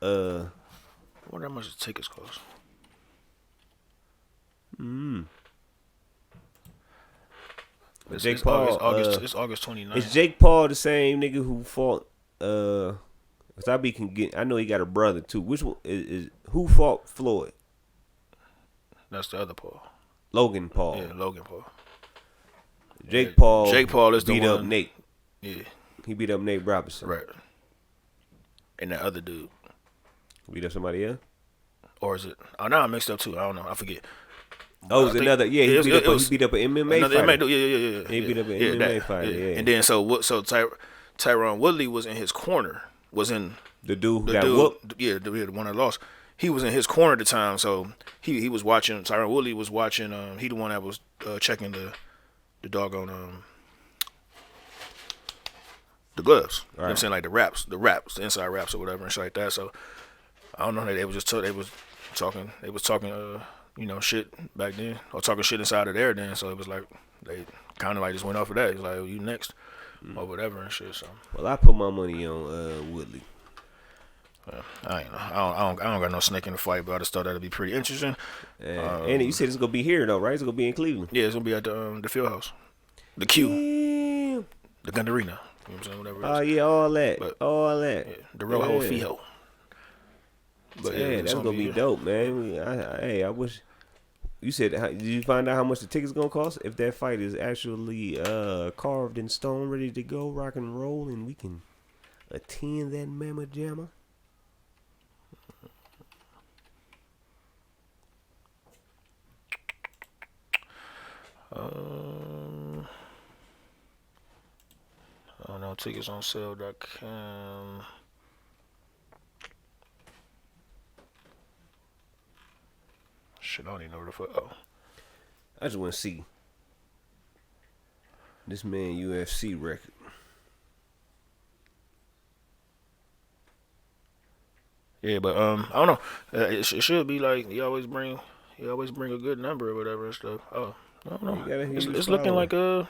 I wonder how much the tickets cost. Jake Paul. It's August 29th. Is Jake Paul the same nigga who fought? Cause I know he got a brother too. Which one is who fought Floyd? That's the other Paul. Logan Paul. Yeah, Logan Paul. Jake Paul. Jake Paul is the beat one. up Nate. Yeah. He beat up Nate Robinson. Right. And that other dude. Beat up somebody else? Or is it? Oh, now I'm mixed up too. I don't know. I forget. Oh, it was another. Yeah, he beat up an MMA fighter. Yeah. He beat up an MMA fighter. Yeah. And then so Tyrone Woodley was in his corner. Was in the dude who got whooped. Yeah, the one that lost. He was in his corner at the time, so he was watching. Tyrone Woodley was watching. He the one that was checking the doggone the gloves. You know what I'm saying, like the wraps, the inside wraps or whatever and shit like that. So I don't know. They was just they was talking shit back then, or talking shit inside of there then. So it was like they kind of like just went off of that. It's like, oh, you next or whatever and shit. So well, I put my money on Woodley. I don't got no snake in the fight, but I just thought that'd be pretty interesting. And you said it's gonna be here though, right? It's gonna be in Cleveland. Yeah, it's gonna be at the field house, the Q, Damn. the Gun Arena. You know what I'm saying? Whatever. Oh yeah, all that, but, all that. Yeah, the Rojo Fijo. But yeah, that's gonna be dope, man. I wish. You said, did you find out how much the ticket's gonna cost? If that fight is actually carved in stone, ready to go, rock and roll, and we can attend that mamma jamma. I don't know. Tickets on sale.com. Shit, I don't even know where the fuck. Oh. I just want to see this man UFC record. Yeah, but I don't know. It should be like he always bring a good number or whatever and stuff. Oh, I don't know. It's looking like the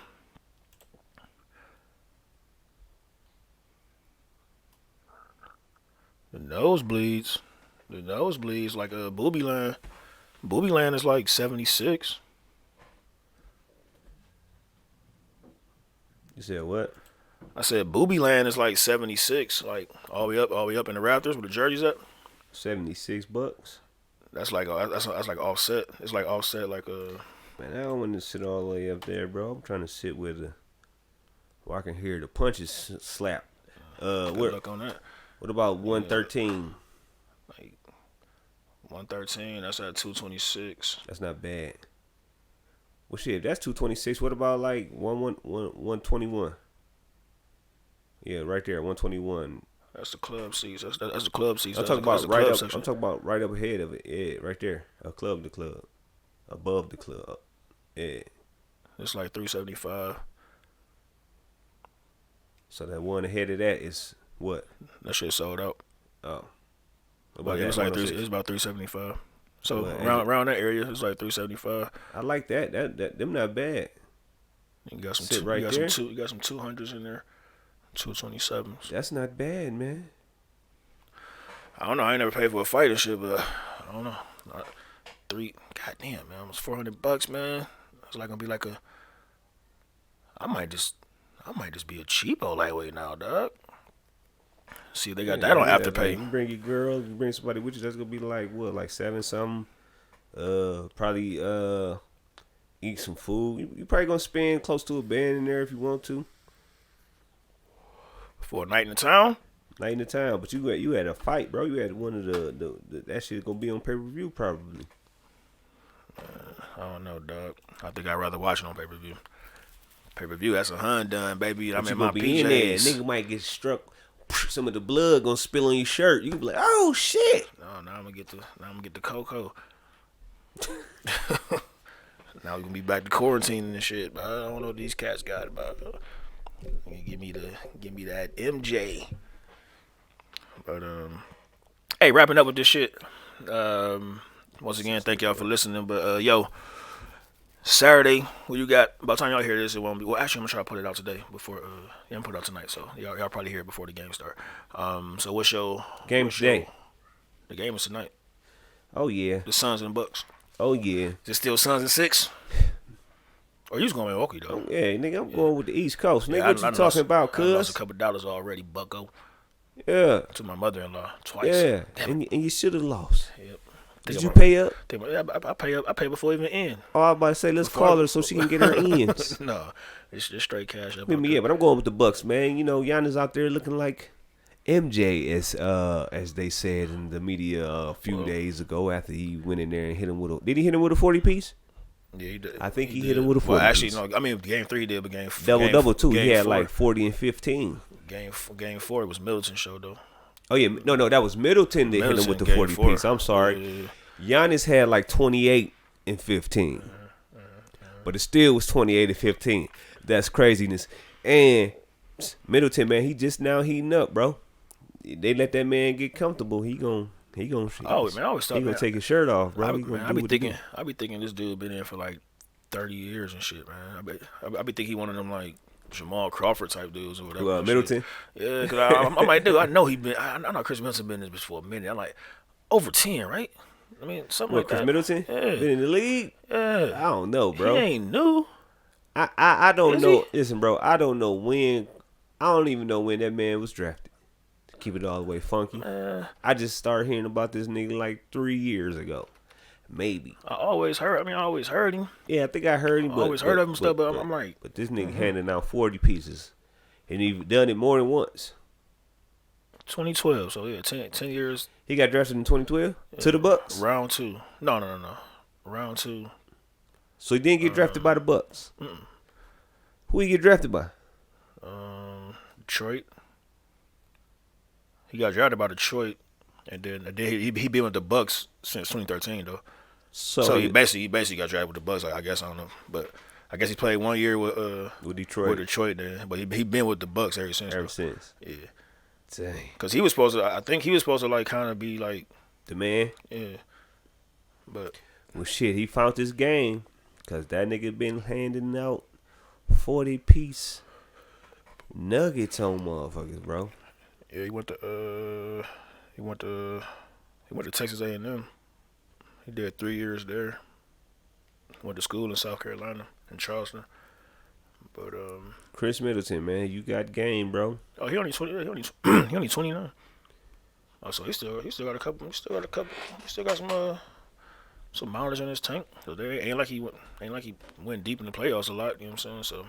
nosebleeds. The nosebleeds like a booby line. Booby line is like 76. You said what? I said Booby Land is like 76, like all the way up in the rafters where the jersey's at. $76. That's like offset. It's like offset like Man, I don't want to sit all the way up there, bro. I'm trying to sit where I can hear the punches slap. Good luck on that. What about 113? Like 113. That's at 226. That's not bad. Well, shit, if that's 226, what about like 121? Yeah, right there, 121. That's the club seats. That's the club seats. I'm talking about right up. I'm talking about right up ahead of it. Yeah, right there. The club, above the club. Yeah. It's like 375. So that one ahead of that is what? That shit sold out. Oh. But it's like it's about 375. So around that area, it's like 375. I like that. That them not bad. You got some Sit right there. You got some 200s in there. 227s. That's not bad, man. I don't know. I ain't never paid for a fight and shit, but I don't know. Goddamn, man, almost $400, man. It's like gonna be like I might just be a cheapo lightweight now, dog. See if they got that on Afterpay. Like, you bring your girl, you bring somebody with you. That's gonna be like what, like 7 something. Probably eat some food. You probably gonna spend close to a band in there if you want to. For a night in the town? Night in the town, but you had a fight, bro. You had one of the that shit gonna be on pay-per-view probably. I don't know, dog. I think I'd rather watch it on pay-per-view. Pay-per-view, that's a hun done, baby. But I'm you in my gonna be in there. PJs. Nigga might get struck. Some of the blood gonna spill on your shirt. You can be like, oh shit. No, now I'm gonna get the cocoa. Now we gonna be back to quarantining and shit. But I don't know what these cats got about. Give me that MJ. But hey, wrapping up with this shit. Once again, thank y'all for listening. But yo, Saturday, what you got? By the time y'all hear this, it won't be. Well, actually, I'm gonna try to put it out today before. Yeah, I'm gonna put it out tonight, so y'all probably hear it before the game start. So what's your game today? The game is tonight. Oh yeah. The Suns and Bucks. Oh yeah. Is it still Suns and 6? Or you was going to Milwaukee though? Yeah, nigga, I'm going with the East Coast. Nigga, Yeah, what you talking about, I lost cuz? a couple dollars already, bucko. Yeah. To my mother-in-law twice. Yeah. Damn. And you should have lost. Yep. Did you pay up? I pay up. I pay before even end. Oh, I was about to say, let's call her so she can get her ends. No, it's just straight cash up. Yeah, but I'm going with the Bucks, man. You know, Giannis out there looking like MJ, as they said in the media a few days ago after he went in there and hit him with a. Did he hit him with a 40 piece? Yeah, he did. I think he hit him with a 40 Well, actually, piece. no. I mean, game 3 he did, but game Double too. He had 4, like 40 and 15. Game 4 it was Middleton's show though. Oh yeah, no, that was Middleton that hit him with the game 40 4. piece. I'm sorry. Yeah. Giannis had like 28 and 15. But it still was 28 and 15. That's craziness. And Middleton, man, he just now heating up, bro. They let that man get comfortable. He gon' Oh man, I always thought he gonna take his shirt off, bro. I be thinking this dude been in for like 30 years and shit, man. I be thinking he one of them like Jamal Crawford type dudes or whatever. Middleton. Shit. Yeah, cause I might do. I know he been. I know Chris Middleton been in this for a minute. I'm like over 10, right? I mean something like Chris that. Middleton? Yeah. Been in the league? Yeah. I don't know, bro. He ain't new. I don't Is know. he? Listen, bro. I don't know when. I don't even know when that man was drafted. To keep it all the way funky. I just started hearing about this nigga like 3 years ago, maybe. I always heard him. Yeah, I think I heard him. I always heard of him stuff, but I'm like, but this nigga handing out 40 pieces, and he done it more than once. 2012. So yeah, 10 years. He got drafted in 2012 to the Bucks. Round 2. No. Round 2. So he didn't get drafted by the Bucks. Who he get drafted by? Detroit. He got drafted by Detroit, and then he been with the Bucks since 2013 though. So he basically got drafted with the Bucks. Like, I guess I don't know, but I guess he played 1 year with Detroit. With Detroit then, but he been with the Bucks ever since. Ever since. Yeah. Dang. Cause he was supposed to. I think he was supposed to like kind of be like The man. yeah. But Well, shit, he found this game because that nigga been handing out 40-piece nuggets on motherfuckers, bro. yeah, he went to Texas A&M. He did 3 years there. Went to school in South Carolina in Charleston. But Chris Middleton, man, you got game, bro. oh, he only 20. He only 29. Oh, so he still got a couple. He still got some mileage in his tank. So they ain't like he went deep in the playoffs a lot. You know what I'm saying? So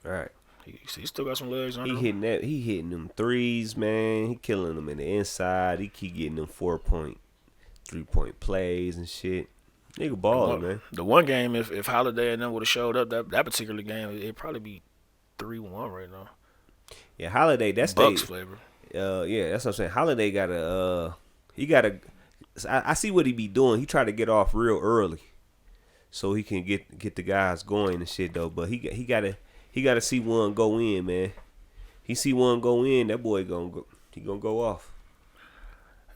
All right. he still got some legs on He him. hitting them threes, man. He killing them in the inside. He keep getting them 4-point, 3-point plays and shit. Nigga balling, man. The one game, if Holiday and them would have showed up that particular game, it'd probably be 3-1 right now. Yeah, Holiday, that's Bucks flavor. Yeah, that's what I'm saying. Holiday I see what he be doing. He try to get off real early, so he can get the guys going and shit though. But he gotta see one go in, man. He see one go in, that boy gonna go off.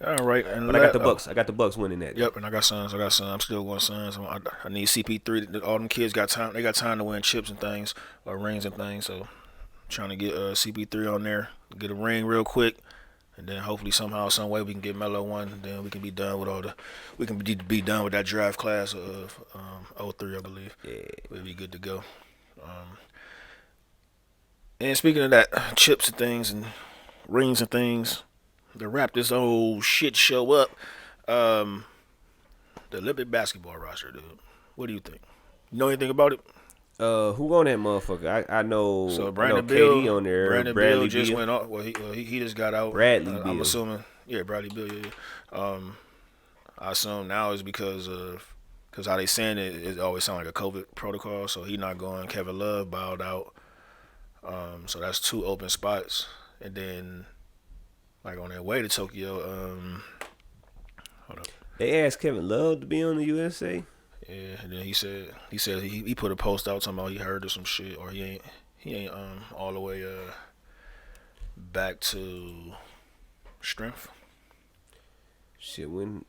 All right, and But I got the Bucks. I got the Bucks winning that. Yep, and I got Suns. I'm still going Suns. I need CP3. All them kids got time. They got time to win chips and things, or rings and things. So, trying to get CP3 on there, get a ring real quick, and then hopefully somehow, some way we can get Melo one. And then we can be done with We can be done with that draft class of 03, I believe. Yeah. We'll be good to go. And speaking of that, chips and things and rings and things. to wrap this whole shit show up, the Olympic basketball roster, dude. What do you think? You know anything about it? Who on that motherfucker? So I know Brandon KD Bill, on there. Brandon Bill Bradley just Beal. went off. Well, he just got out. Bradley I'm Beal. assuming, yeah, Bradley Bill. Yeah. I assume now is because how they saying it always sound like a COVID protocol. So he not going. Kevin Love bowed out. So that's 2 open spots, and then like on their way to Tokyo. Hold up. They asked Kevin Love to be on the USA. Yeah, and then he said he put a post out talking about he heard of some shit or he ain't all the way back to strength. Shit, when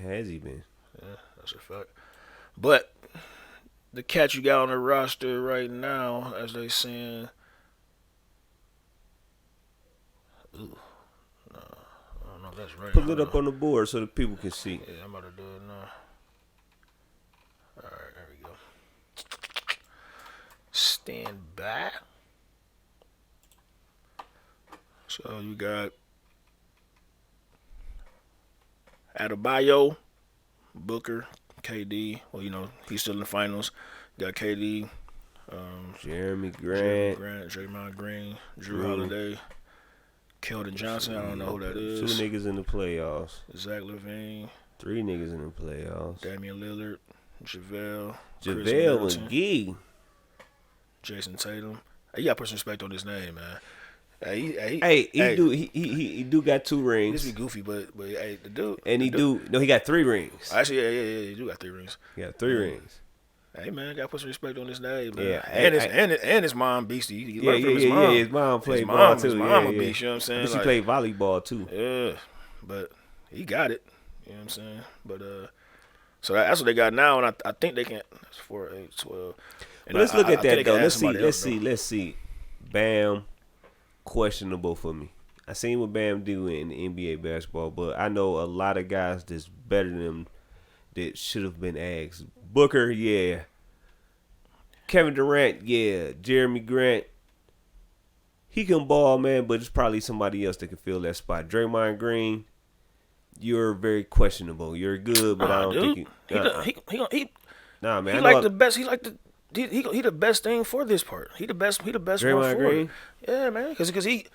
has he been? Yeah, that's a fact. But the cat you got on the roster right now, as they saying, ooh, no, I don't know if that's right. Pull it up on the board so the people can see. Yeah, I'm about to do it now. All right, there we go. Stand by. So you got Adebayo, Booker, KD. Well, he's still in the finals. You got KD, Jeremy Grant, Draymond Green, Drew Holiday, Keldon Johnson. I don't know who that 2 is. niggas in the playoffs. Zach LaVine, 3 niggas in the playoffs. Damian Lillard, JaVale McGee. Jason Tatum. Hey, you gotta put some respect on his name, man. He do got 2 rings. This be goofy, but hey, the dude. And he got 3 rings. Actually, yeah, he do got 3 rings. He got 3 rings. Hey man, gotta put some respect on his name, man. Yeah, and his mom beastie. He learned from his mom. Yeah. His mom played ball too. His mom a beast. You know what I'm saying? She played volleyball too. Yeah, but he got it. You know what I'm saying? But so that's what they got now, and I think they can. That's 4, 8, 12. But let's look at that though. Let's see. Bam, questionable for me. I seen what Bam do in NBA basketball, but I know a lot of guys that's better than him that should have been asked. Booker, yeah. Kevin Durant, yeah. Jeremy Grant, he can ball, man, but it's probably somebody else that can fill that spot. Draymond Green, you're very questionable. You're good, but I don't think you. Nah, man. He like the best. He like the. He the best thing for this part. He the best. He the best Draymond one for Green? it. Yeah, man. Because he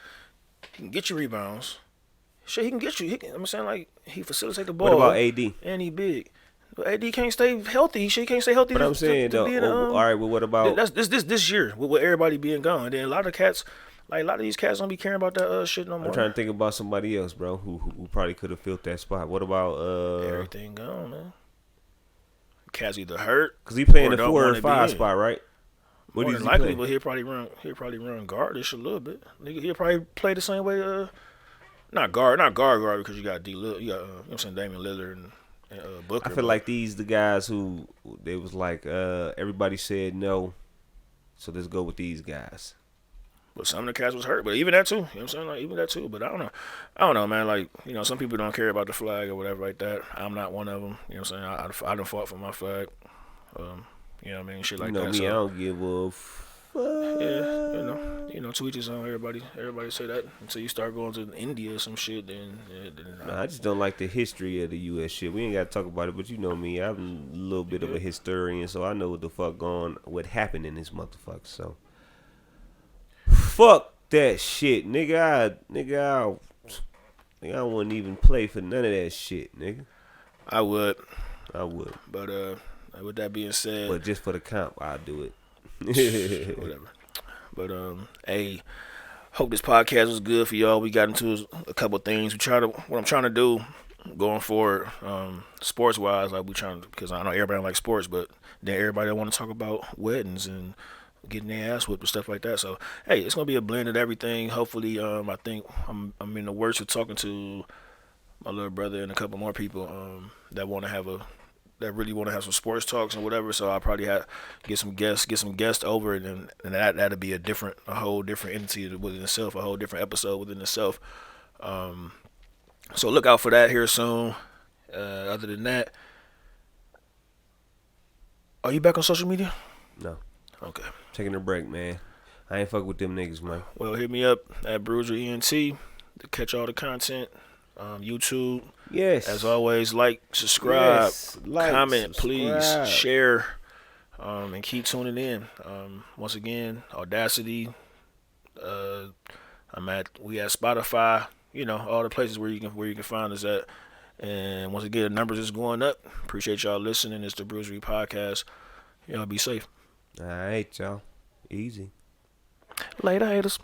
can get you rebounds. Shit, he can get you. I'm saying like he facilitate the ball. What about AD? And he big. AD can't stay healthy. He can't stay healthy. But I'm saying though. All right. Well, what about this year with everybody being gone? And then a lot of cats, like a lot of these cats, don't be caring about that shit no more. I'm trying to think about somebody else, bro, who probably could have filled that spot. What about everything gone, man? Cats either hurt because he playing the 4 or 5 spot, right? What do you likely? But he'll probably run guardish a little bit. Nigga, he'll probably play the same way. Not guard because you got you got you know what I'm saying, Damian Lillard and Booker. I feel like these the guys who they was like everybody said no, so let's go with these guys. But some of the cats was hurt, but even that too. You know what I'm saying? Like even that too. But I don't know, man. Like some people don't care about the flag or whatever like that. I'm not one of them. You know what I'm saying? I done fought for my flag. You know what I mean? Shit like that. Me, so, I don't give a fuck. Yeah, to each his own. Everybody say that until you start going to India or some shit. Then I just don't like the history of the U.S. shit. We ain't got to talk about it, but you know me. I'm a little bit of a historian, so I know what the fuck what happened in this motherfucker. So fuck that shit, nigga. I wouldn't even play for none of that shit, nigga. I would. But with that being said, but just for the comp, I'll do it. Whatever. But hey, hope this podcast was good for y'all. We got into a couple of things. What I'm trying to do going forward, sports wise, like because I know everybody likes sports, but then everybody want to talk about weddings and getting their ass whipped and stuff like that. So hey, it's gonna be a blend of everything. Hopefully, I think I'm in the works of talking to my little brother and a couple more people that really want to have some sports talks and whatever. So I'll probably get some guests over, and that'll be a whole different entity within itself, a whole different episode within itself. So look out for that here soon. Other than that, are you back on social media? No. Okay. Taking a break, man. I ain't fuck with them niggas, man. Well, hit me up at Bruiser ENT. to catch all the content. YouTube, Yes. as always, like, subscribe, Yes. Like, comment, please, subscribe. share, and keep tuning in. Once again, Audacity. Uh, we at Spotify. You know, all the places where you can find us at. And once again, the numbers is going up. Appreciate y'all listening. It's the Bruisery Podcast. Y'all be safe. All right, y'all. Easy. Later, haters.